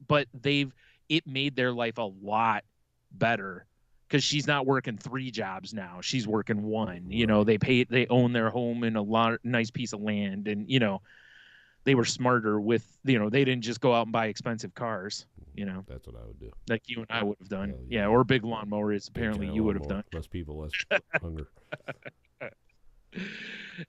but it made their life a lot better because she's not working 3 jobs now. She's working 1. Right. They own their home in a nice piece of land, and they were smarter with, they didn't just go out and buy expensive cars. That's what I would do. Like you and I would have done. Yeah, or big lawnmower is apparently you would have done. Less people, less hunger.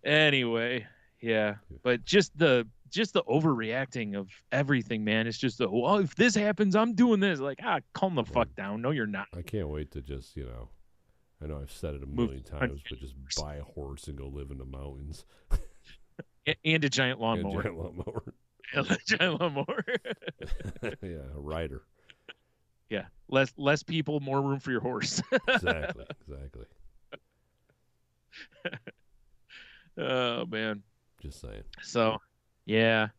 Anyway, yeah, but just the overreacting of everything, man. It's just if this happens, I'm doing this. Like, calm the fuck down. No, you're not. I can't wait to just, I know I've said it a million times, but just buy a horse and go live in the mountains. And a giant lawnmower. A giant lawnmower. Yeah, a rider. Yeah, less people, more room for your horse. Exactly. Oh, man. Just saying. So, yeah,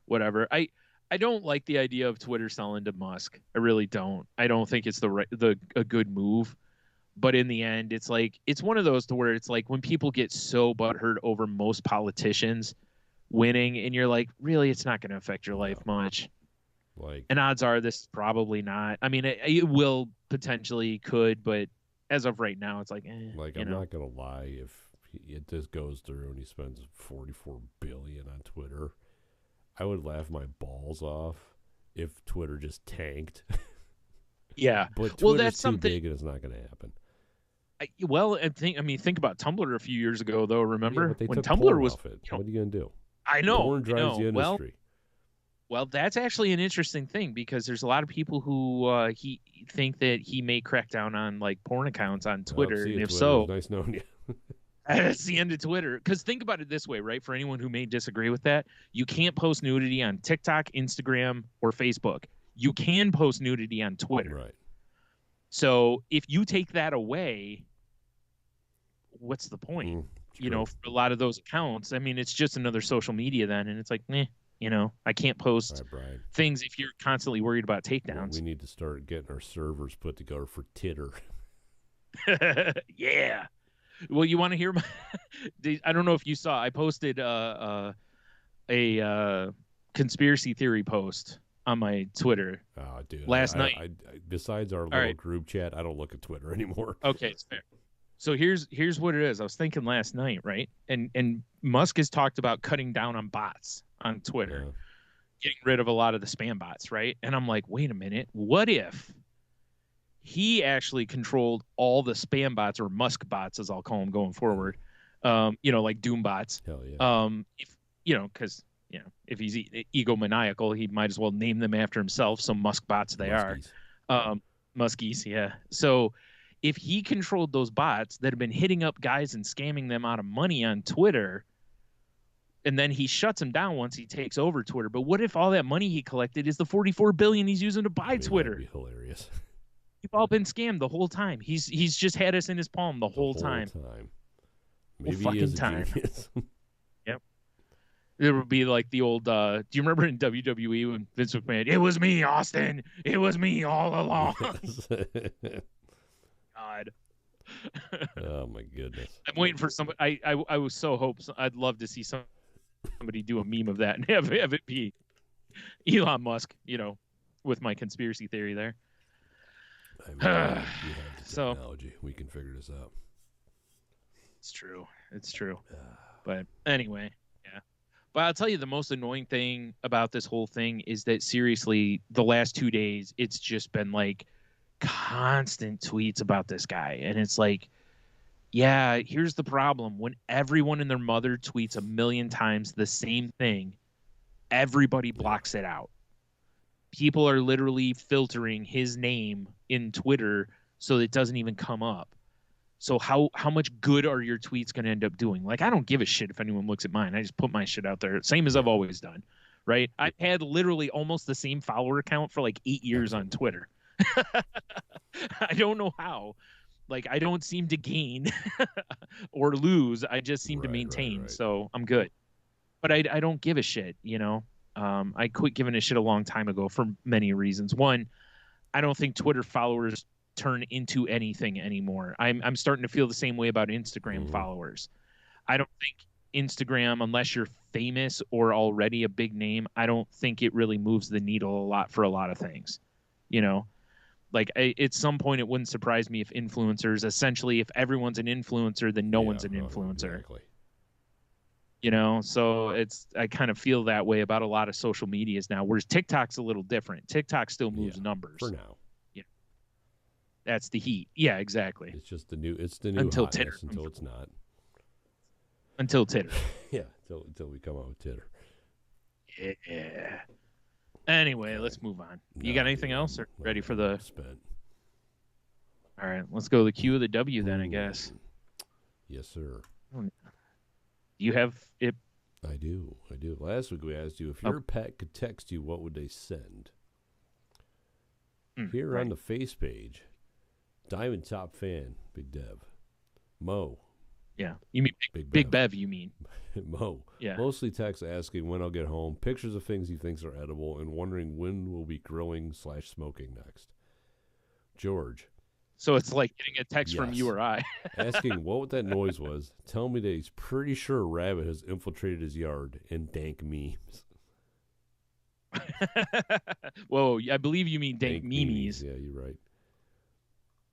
whatever. I don't like the idea of Twitter selling to Musk. I really don't. I don't think it's a good move. But in the end, it's like, it's one of those to where it's like when people get so butthurt over most politicians winning, and you're like, really, it's not going to affect your life much. And odds are this is probably not. I mean, it will potentially could, but as of right now, it's like, I'm not going to lie, if it just goes through and he spends $44 billion on Twitter, I would laugh my balls off if Twitter just tanked. Yeah. But Twitter's too big and it's not going to happen. Think about Tumblr a few years ago, though. Remember when Tumblr was? What are you going to do? I know. Porn drives the industry. Well, that's actually an interesting thing because there's a lot of people who think that he may crack down on like porn accounts on Twitter, and if so, nice knowing you. That's the end of Twitter. Because think about it this way, right? For anyone who may disagree with that, you can't post nudity on TikTok, Instagram, or Facebook. You can post nudity on Twitter. Right. So if you take that away, what's the point? For a lot of those accounts, I mean, it's just another social media then, and it's like, I can't post things if you're constantly worried about takedowns. We need to start getting our servers put together for Titter. Yeah. Well, you want to hear I don't know if you saw, I posted a conspiracy theory post on my Twitter. Oh, dude. Last night. Besides our little group chat, I don't look at Twitter anymore. Okay, it's fair. So here's what it is. I was thinking last night, right? And Musk has talked about cutting down on bots on Twitter, getting rid of a lot of the spam bots, right? And I'm like, wait a minute, what if he actually controlled all the spam bots, or Musk bots, as I'll call them going forward? Like Doom bots. Hell yeah. Because if he's egomaniacal, he might as well name them after himself. So Musk bots they Muskies. are. Muskies, yeah. So if he controlled those bots that have been hitting up guys and scamming them out of money on Twitter, and then he shuts them down once he takes over Twitter. But what if all that money he collected is the $44 billion he's using to buy Twitter? That'd be hilarious. We've all been scammed the whole time. He's just had us in his palm the whole time. Maybe fucking he is a time. genius. Yep. It would be like the old, do you remember in WWE when Vince McMahon, it was me, Austin. It was me all along. God. Oh my goodness. I'm waiting for somebody. I was so hopeful. I'd love to see somebody do a meme of that and have it be Elon Musk, with my conspiracy theory there. I mean, you have the technology. We can figure this out. It's true. But anyway, yeah. But I'll tell you, the most annoying thing about this whole thing is that seriously, the last 2 days, it's just been like constant tweets about this guy. And it's like, yeah, here's the problem. When everyone and their mother tweets a million times the same thing, everybody blocks it out. People are literally filtering his name in Twitter so it doesn't even come up. So how much good are your tweets going to end up doing? Like, I don't give a shit if anyone looks at mine. I just put my shit out there, same as I've always done, right? I've had literally almost the same follower count for like 8 years on Twitter. I don't know how. Like, I don't seem to gain or lose. I just seem to maintain. Right. So I'm good. But I don't give a shit, I quit giving a shit a long time ago for many reasons. One, I don't think Twitter followers turn into anything anymore. I'm starting to feel the same way about Instagram followers. I don't think Instagram, unless you're famous or already a big name, I don't think it really moves the needle a lot for a lot of things. Like at some point, it wouldn't surprise me if influencers, essentially, if everyone's an influencer, then no one's an influencer. Exactly. So I kind of feel that way about a lot of social medias now, whereas TikTok's a little different. TikTok still moves numbers. For now. That's the heat. Yeah, exactly. It's just the new until hotness, Titter. Until it's not. Until Titter. Yeah, until we come out with Titter. Yeah. Anyway, let's move on. You got anything else? Or ready for the... Spent. All right, let's go to the Q of the W then, I guess. Yes, sir. You have it? I do. Last week we asked you, if your pet could text you, what would they send? Here on the face page, Diamond Top Fan, Big Dev. Mo. Yeah. You mean Big Bev, you mean. Mo. Yeah. Mostly text asking when I'll get home, pictures of things he thinks are edible, and wondering when we'll be grilling/smoking next. George. So it's like getting a text from you or I. Asking what that noise was, tell me that he's pretty sure a rabbit has infiltrated his yard, and dank memes. Whoa, I believe you mean dank memes. Yeah, you're right.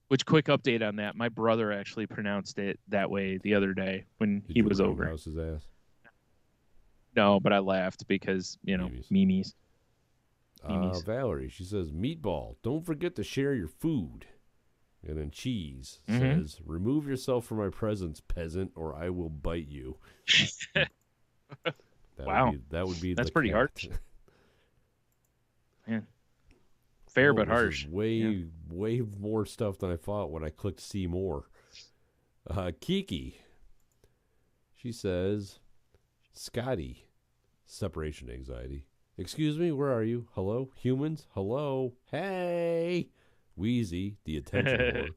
Which, quick update on that, my brother actually pronounced it that way the other day when he was over. Did you roundhouse his ass? No, but I laughed because, memes. Valerie, she says, meatball, don't forget to share your food. And then Cheese says, remove yourself from my presence, peasant, or I will bite you. Wow. That would be That's pretty harsh. Yeah. Fair but harsh. Way more stuff than I thought when I clicked see more. Kiki. She says, Scotty, separation anxiety. Excuse me, where are you? Hello? Humans? Hello? Hey! Wheezy, the attention whore.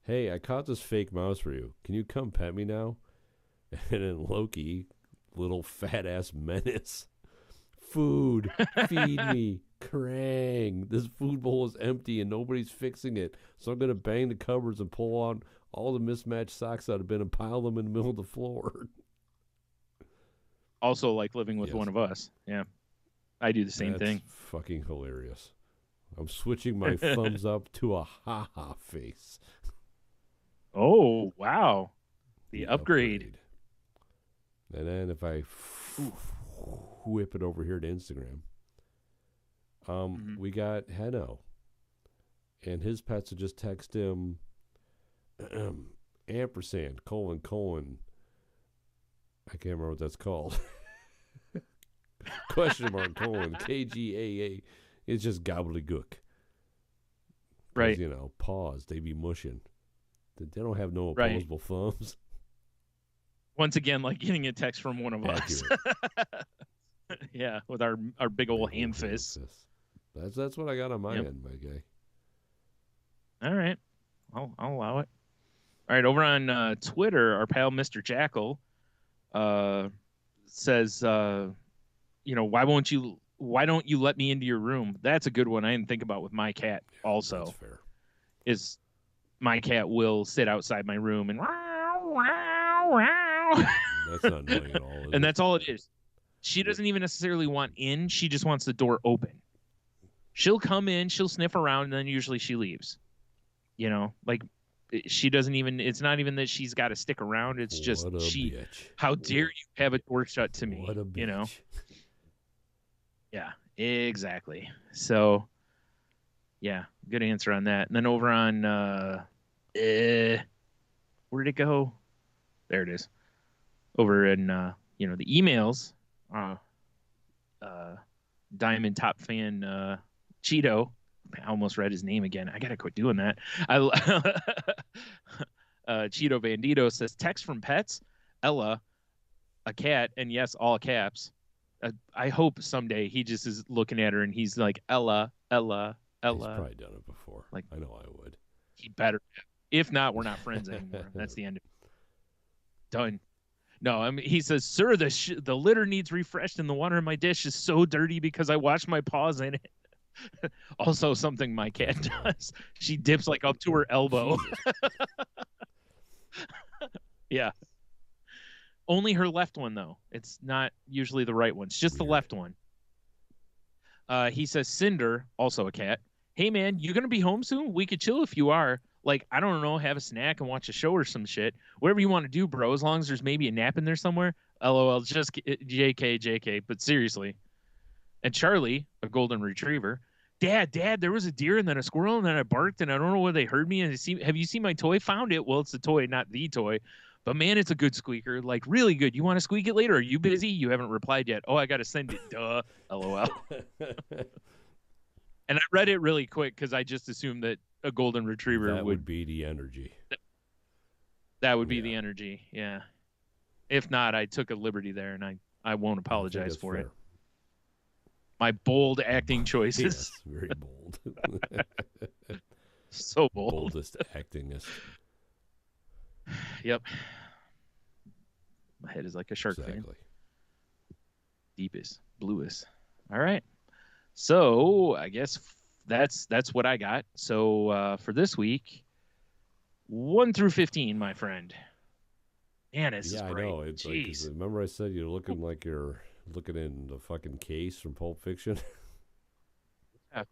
Hey, I caught this fake mouse for you. Can you come pet me now? And then Loki, little fat-ass menace. Food. Feed me. Krang. This food bowl is empty and nobody's fixing it. So I'm going to bang the cupboards and pull out all the mismatched socks that have been and pile them in the middle of the floor. Also like living with one of us. Yeah. I do the same thing. Fucking hilarious. I'm switching my thumbs up to a ha-ha face. Oh, wow. The upgrade. And then if I whip it over here to Instagram, we got Heno. And his pets will just text him ampersand, : I can't remember what that's called. Question mark, : KGAA. It's just gobbledygook. Right. You know, pause. They be mushing. They don't have no opposable thumbs. Once again, like getting a text from one of us. Yeah, with our big old ham fists. That's what I got on my end, my guy. All right. I'll allow it. All right, over on Twitter, our pal Mr. Jackal says, why don't you let me into your room? That's a good one. I didn't think about with my cat also. That's fair. Is my cat will sit outside my room and that's not annoying at all. And that's all it is. She doesn't even necessarily want in. She just wants the door open. She'll come in, she'll sniff around, and then usually she leaves. You know, like she doesn't even, it's not even that she's got to stick around. It's just bitch. How dare you have a door shut to me? What a bitch. You know? Yeah, exactly. So, yeah, good answer on that. And then over on, where'd it go? There it is. Over in, the emails, Diamond Top Fan Cheeto. I almost read his name again. I gotta quit doing that. Cheeto Bandito says, text from pets, Ella, a cat, and yes, all caps. I hope someday he just is looking at her and he's like, Ella. He's probably done it before. Like, I know I would. He better. If not, we're not friends anymore. That's the end of it. Done. No, I mean, he says, sir, the litter needs refreshed and the water in my dish is so dirty because I washed my paws in it. Also, something my cat does. She dips like up to her elbow. Yeah. Only her left one, though. It's not usually the right one. It's just the left one. He says, Cinder, also a cat. Hey, man, you going to be home soon? We could chill if you are. Like, I don't know, have a snack and watch a show or some shit. Whatever you want to do, bro, as long as there's maybe a nap in there somewhere. LOL, just JK. But seriously. And Charlie, a golden retriever. Dad, there was a deer and then a squirrel and then I barked and I don't know where they heard me. And have you seen my toy? Found it. Well, it's the toy, not the toy. But, man, it's a good squeaker. Like, really good. You want to squeak it later? Are you busy? You haven't replied yet. Oh, I got to send it. Duh. LOL. And I read it really quick because I just assumed that a golden retriever would be the energy. That would be the energy, yeah. If not, I took a liberty there, and I won't apologize for it. My bold acting choices. Yes, very bold. So bold. Boldest actingist. Yep. My head is like a shark fin. Deepest, bluest. All right. So I guess that's what I got. So for this week, 1 through 15, my friend. Man, this is great. I know. It's like, remember I said you're looking like you're looking in the fucking case from Pulp Fiction?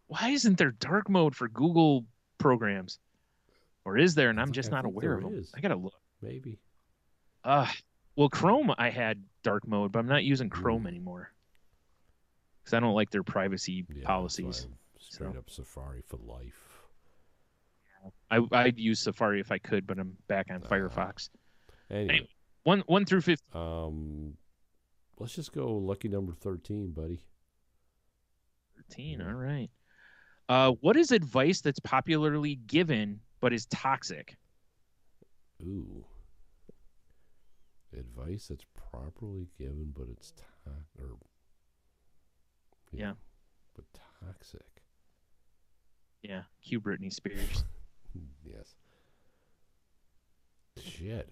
Why isn't there dark mode for Google programs? Or is there, and I'm just not aware of them? I got to look. Maybe. Well, Chrome, I had dark mode, but I'm not using Chrome anymore. Because I don't like their privacy policies. Straight up Safari for life. I'd use Safari if I could, but I'm back on Firefox. Anyway, 1 through 15. Let's just go lucky number 13, buddy. 13, all right. What is advice that's popularly given but is toxic? Ooh. Advice that's properly given but it's but toxic. Yeah, cue Britney Spears. Yes. Shit.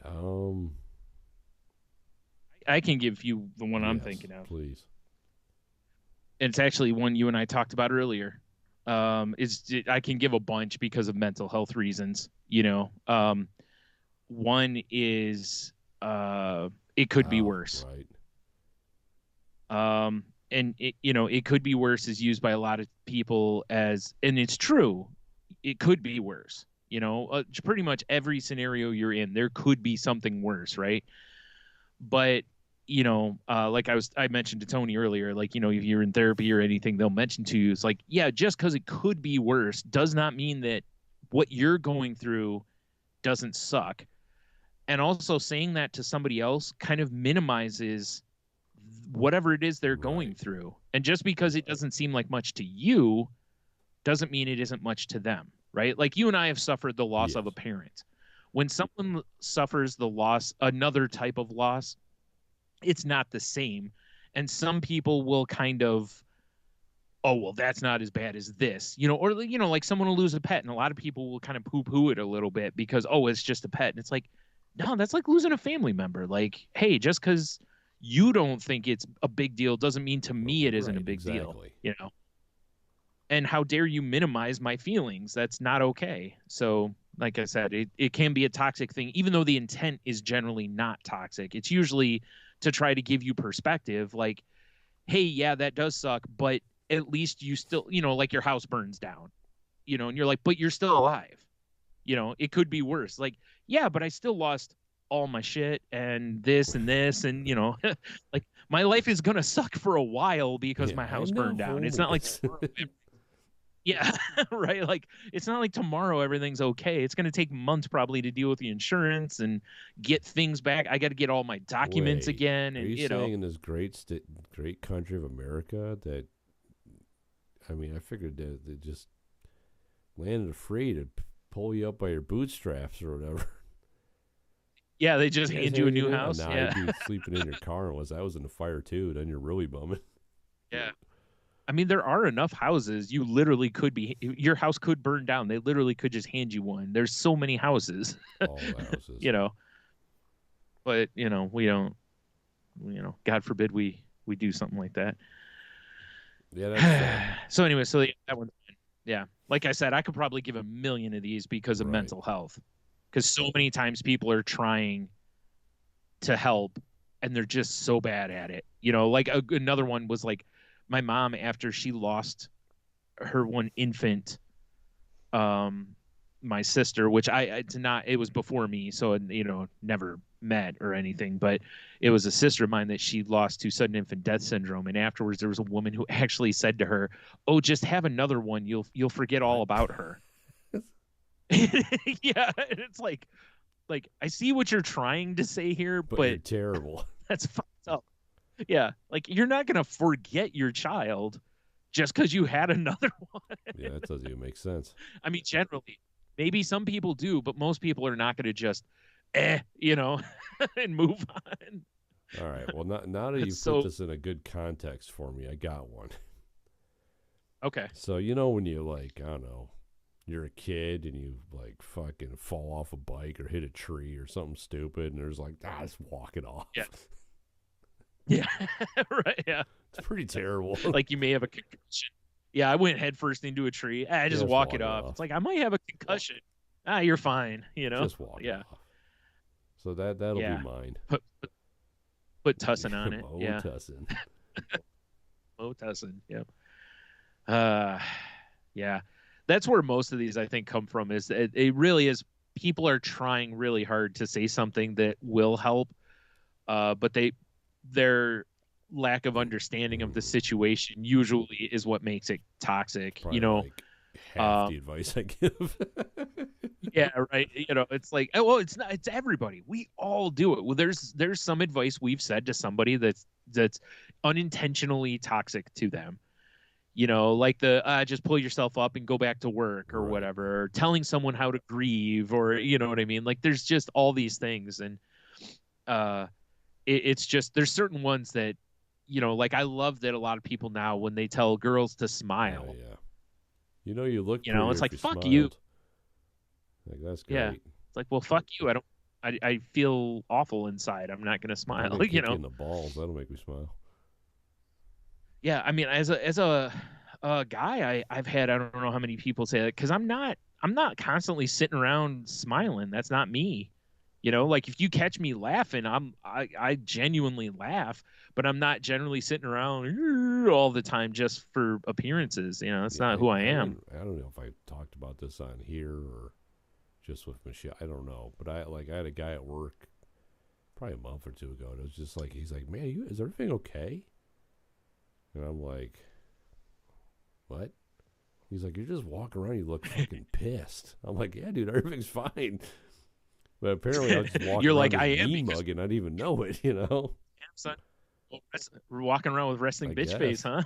I can give you the one I'm thinking of. Please. It's actually one you and I talked about earlier. I can give a bunch because of mental health reasons. One is it could be worse. Right. and it, it could be worse is used by a lot of people as, and it's true, it could be worse. Pretty much every scenario you're in, there could be something worse, right? But like I mentioned to Tony earlier, like, if you're in therapy or anything, they'll mention to you, it's like, yeah, just because it could be worse does not mean that what you're going through doesn't suck. And also saying that to somebody else kind of minimizes whatever it is they're going through. And just because it doesn't seem like much to you doesn't mean it isn't much to them, right? Like you and I have suffered the loss of a parent. When someone suffers the loss, another type of loss, it's not the same. And some people will kind of, oh, well, that's not as bad as this, or, like someone will lose a pet, and a lot of people will kind of poo-poo it a little bit because, oh, it's just a pet. And it's like, no, that's like losing a family member. Like, hey, just because you don't think it's a big deal doesn't mean to me it isn't a big deal, And how dare you minimize my feelings? That's not okay. So, like I said, it can be a toxic thing, even though the intent is generally not toxic. It's usually to try to give you perspective, like, hey, yeah, that does suck, but at least you still, like your house burns down, and you're like, but you're still alive. It could be worse. Like, yeah, but I still lost all my shit and this, and like my life is going to suck for a while because my house burned down. It's not like yeah, right. Like, it's not like tomorrow everything's okay. It's going to take months probably to deal with the insurance and get things back. I got to get all my documents again. And are you saying in this great country of America that, I mean, I figured that they just landed free to pull you up by your bootstraps or whatever. Yeah, they just hand you a new house. Now yeah. I'd be sleeping in your car unless I was in the fire too. Then you're really bumming. Yeah. I mean, there are enough houses. You literally could be, your house could burn down. They literally could just hand you one. There's so many houses. All the houses. But, we don't, God forbid we do something like that. Yeah, that's so anyway, so that one, yeah. Like I said, I could probably give a million of these because of mental health. Because so many times people are trying to help and they're just so bad at it. Like another one was like, my mom, after she lost her one infant, my sister, which it was before me, so never met or anything, but it was a sister of mine that she lost to sudden infant death syndrome. And afterwards, there was a woman who actually said to her, "Oh, just have another one. You'll forget all about her." Yeah, and it's like I see what you're trying to say here, but you're terrible. That's fucked up. Yeah, like you're not gonna forget your child just because you had another one. Yeah, that doesn't even make sense. I mean, generally, maybe some people do, but most people are not gonna just, and move on. All right. Well, now that you've put this in a good context for me, I got one. Okay. So when you like, I don't know, you're a kid and you like fucking fall off a bike or hit a tree or something stupid, and there's like, just walk it off. Yeah. Yeah, right. Yeah, it's pretty terrible. Like you may have a concussion. Yeah, I went headfirst into a tree. I just walk it off. It's like I might have a concussion. You're fine. Just walk it off. So that'll be mine. Put tussin on it. Yeah. Tussin. Tussin. Yep. Yeah. That's where most of these I think come from. Is it really is people are trying really hard to say something that will help, but their lack of understanding of the situation usually is what makes it toxic. Probably like half the advice I give. Yeah, right. It's like, well, it's not. It's everybody. We all do it. Well, there's some advice we've said to somebody that's unintentionally toxic to them. Like the just pull yourself up and go back to work or whatever, or telling someone how to grieve, or what I mean. Like there's just all these things, and it's just there's certain ones that like I love that a lot of people now when they tell girls to smile. Yeah. You look. It's like fuck you. Like that's great. Yeah. It's like, well, fuck you. I feel awful inside. I'm not gonna smile. In the balls, that'll make me smile. Yeah, I mean, as a guy, I've had I don't know how many people say that because I'm not constantly sitting around smiling. That's not me. You know, like if you catch me laughing, I genuinely laugh, but I'm not generally sitting around all the time just for appearances. You know, that's not who I am. I don't know if I talked about this on here or just with Michelle. I don't know, but I had a guy at work probably a month or two ago. And it was just like, he's like, man, is everything okay? And I'm like, what? He's like, you're just walking around, you look fucking pissed. I'm like, yeah, dude, everything's fine. But apparently I'm just walking You're around like, with I a am mean mug and not even know it, you know? Son. We're walking around with resting bitch face, huh?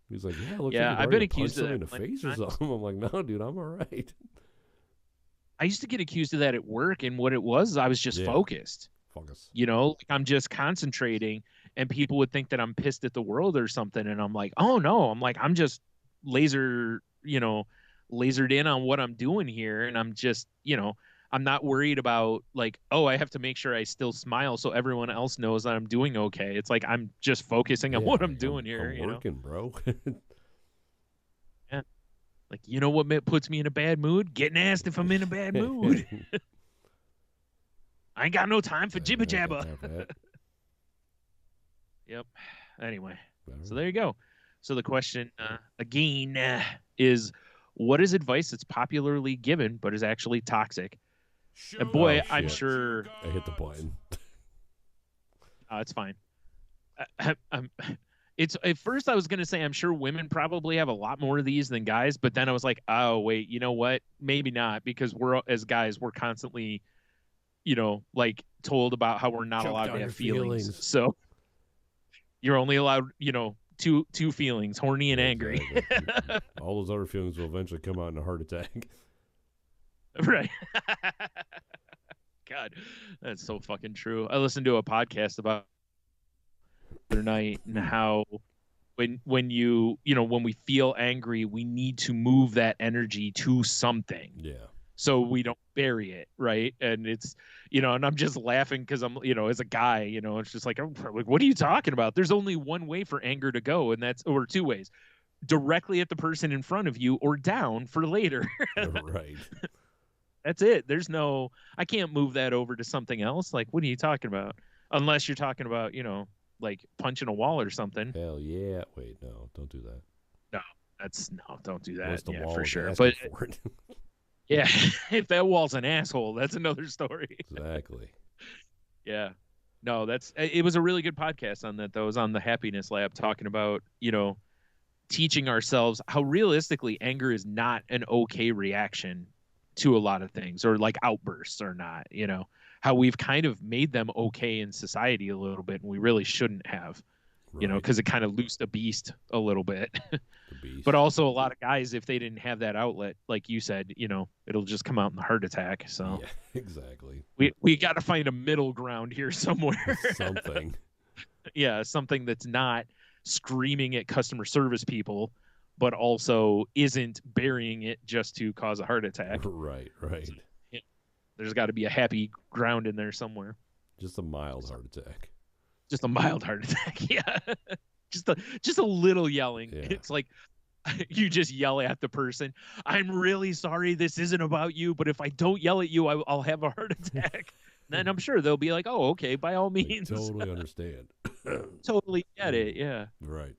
He's like, yeah, it looks yeah, like I've been accused of that in the face or something. I'm like, no, dude, I'm all right. I used to get accused of that at work, and what it was, I was just focused. Focus. You know, like I'm just concentrating, and people would think that I'm pissed at the world or something, and I'm like, oh no, I'm like, I'm just lasered in on what I'm doing here, and I'm just, I'm not worried about like, oh, I have to make sure I still smile so everyone else knows that I'm doing okay. It's like I'm just focusing on what I'm doing here. I'm working, bro. Yeah. Like, you know what puts me in a bad mood? Getting asked if I'm in a bad mood. I ain't got no time for jibber jabber. Yep. Anyway, so there you go. So the question again is, what is advice that's popularly given but is actually toxic? And boy, I'm sure I hit the button. It's fine. It's at first I was going to say I'm sure women probably have a lot more of these than guys, but then I was like, oh wait, you know what? Maybe not, because we're as guys we're constantly, like told about how we're not allowed to have feelings. So you're only allowed, two feelings, horny and angry. Exactly. All those other feelings will eventually come out in a heart attack. Right. God, that's so fucking true. I listened to a podcast about the other night and how when we feel angry, we need to move that energy to something. Yeah. So we don't bury it, right? And it's, and I'm just laughing because I'm, as a guy, it's just like, what are you talking about? There's only one way for anger to go, and or two ways: directly at the person in front of you or down for later. Right. That's it. I can't move that over to something else. Like, what are you talking about? Unless you're talking about, like punching a wall or something. Hell yeah. Wait, no, don't do that. No, don't do that. The wall for sure. But yeah, if that wall's an asshole, that's another story. Exactly. Yeah. No, it was a really good podcast on that, though. It was on the Happiness Lab talking about, teaching ourselves how realistically anger is not an okay reaction to a lot of things, or like outbursts are not, how we've kind of made them okay in society a little bit, and we really shouldn't have, right. Because it kind of loosed the beast a little bit. But also a lot of guys, if they didn't have that outlet, like you said, it'll just come out in the heart attack. So yeah, exactly. We got to find a middle ground here somewhere. Something. Yeah, something that's not screaming at customer service people, but also isn't burying it just to cause a heart attack. Right. So, there's got to be a happy ground in there somewhere. Just a mild heart attack. Just a mild heart attack. Yeah. just a little yelling. Yeah. It's like you just yell at the person. I'm really sorry. This isn't about you, but if I don't yell at you, I'll have a heart attack. Then I'm sure they'll be like, oh, okay, by all means. They totally understand. Totally get it. Yeah. Right.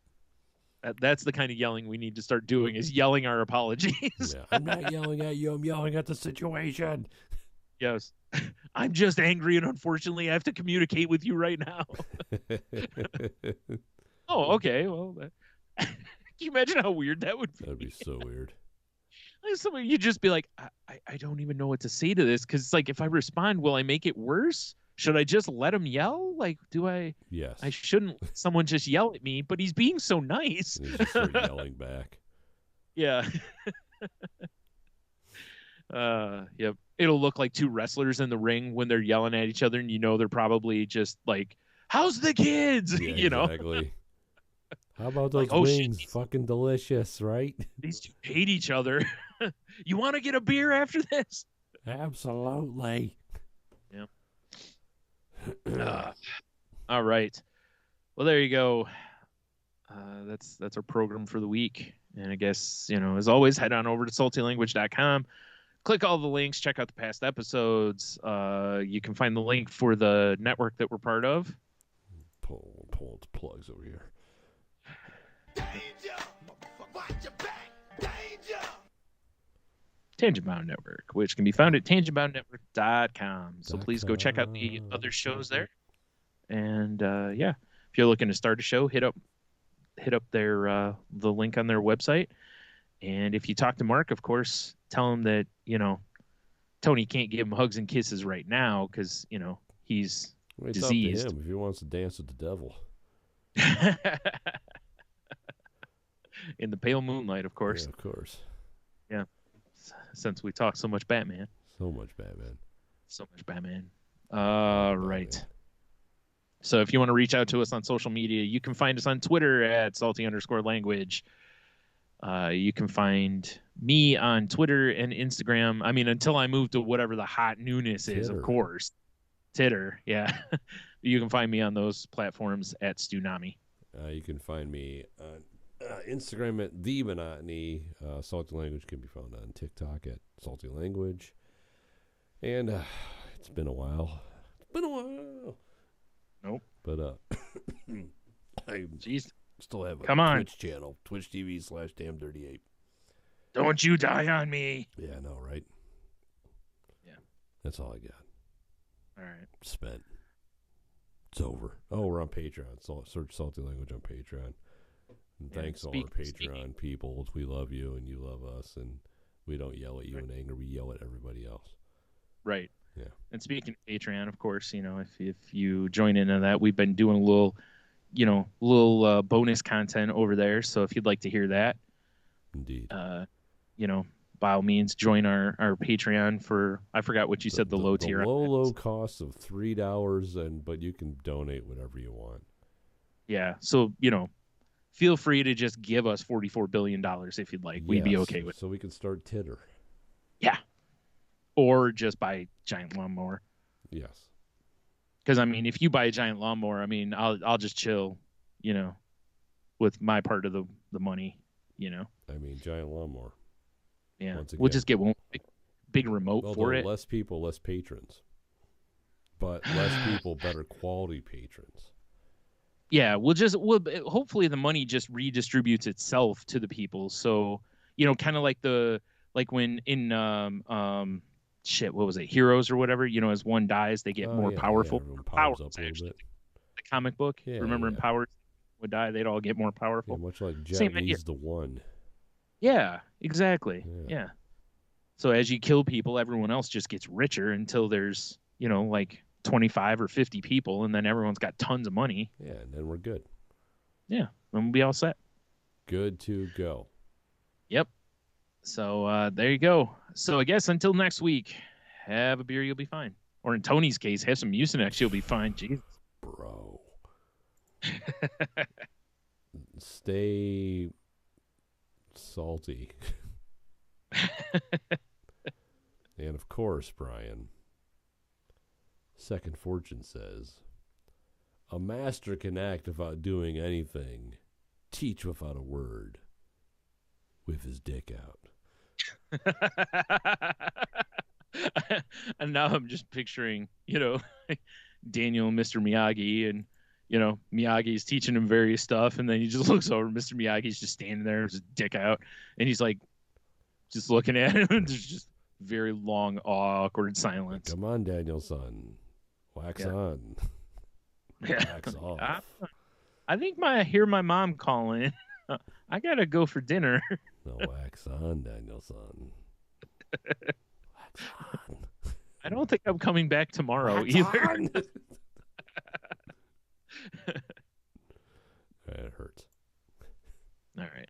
That's the kind of yelling we need to start doing, is yelling our apologies. Yeah. I'm not yelling at you. I'm yelling at the situation. Yes. I'm just angry, and unfortunately I have to communicate with you right now. Oh, okay. Well, can you imagine how weird that would be? That'd be so weird. Like you'd just be like, I don't even know what to say to this, because it's like, if I respond, will I make it worse? Should I just let him yell? Like, do I? Yes. I shouldn't let someone just yell at me, but he's being so nice. And he's just start yelling back. Yeah. Yep. It'll look like two wrestlers in the ring when they're yelling at each other, and they're probably just like, "How's the kids?" Yeah, exactly. How about those like, wings? Shit, fucking delicious, right? These two hate each other. You want to get a beer after this? Absolutely. Yeah. All right. Well, there you go. That's our program for the week. And I guess, as always, head on over to saltylanguage.com. click all the links, check out the past episodes. You can find the link for the network that we're part of. Pull the plugs over here. Danger! Watch your back! Danger! Tangent Bound Network, which can be found at tangentboundnetwork.com. So please go check out the other shows there. And if you're looking to start a show, hit up their the link on their website. And if you talk to Mark, of course, tell him that Tony can't give him hugs and kisses right now because he's diseased. Up to him if he wants to dance with the devil. In the pale moonlight, of course. Yeah, of course. Yeah. Since we talk so much Batman. So much Batman. Right. So if you want to reach out to us on social media, you can find us on Twitter at salty_language. You can find me on Twitter and Instagram. I mean, until I move to whatever the hot newness is, of course. Titter, yeah. You can find me on those platforms at Stunami. You can find me on Instagram at The Monotony. Salty Language can be found on TikTok at Salty Language. And it's been a while. Nope. But I still have a Twitch channel, Twitch TV/damn38. Don't you die on me. Yeah, I know, right? Yeah. That's all I got. All right. Spent. It's over. Oh, we're on Patreon. So search Salty Language on Patreon. And thanks all our Patreon people. We love you and you love us. And we don't yell at you in anger. We yell at everybody else. Right. Yeah. And speaking of Patreon, of course, if you join into that, we've been doing a little bonus content over there. So if you'd like to hear that, indeed, by all means, join our Patreon for, I forgot what you said, the low tier. The low cost of $3, but you can donate whatever you want. Yeah. So, feel free to just give us $44 billion if you'd like. We'd be okay with it. So we can start Titter. Yeah. Or just buy giant lawnmower. Yes. Because, if you buy a giant lawnmower, I'll just chill, with my part of the money, giant lawnmower. Yeah. We'll just get one big remote for it. Less people, less patrons. But less people, better quality patrons. Yeah. Hopefully the money just redistributes itself to the people. So, kind of like when in, what was it? Heroes or whatever, as one dies, they get more powerful. Yeah, powers up a little bit. The comic book. Yeah, remember in Powers would die, they'd all get more powerful. Yeah, much like Japanese the One. Yeah, exactly. Yeah. So as you kill people, everyone else just gets richer until there's, 25 or 50 people, and then everyone's got tons of money. Yeah, and then we're good. Yeah, then we'll be all set. Good to go. Yep. So there you go. So I guess until next week, have a beer, you'll be fine. Or in Tony's case, have some Mucinex, you'll be fine. Jesus. Bro. Stay salty. And of course, Brian, Second Fortune says, a master can act without doing anything, teach without a word, with his dick out. And now I'm just picturing, Daniel and Mr. Miyagi, and Miyagi's teaching him various stuff, and then he just looks over, Mr. Miyagi's just standing there with his dick out, and he's like just looking at him, and there's just very long, awkward silence. Come on, Daniel-san. Wax on. Wax off. I think I hear my mom calling. I gotta go for dinner. No, wax on, Daniel-san. Wax on. I don't think I'm coming back tomorrow either. It hurts. All right.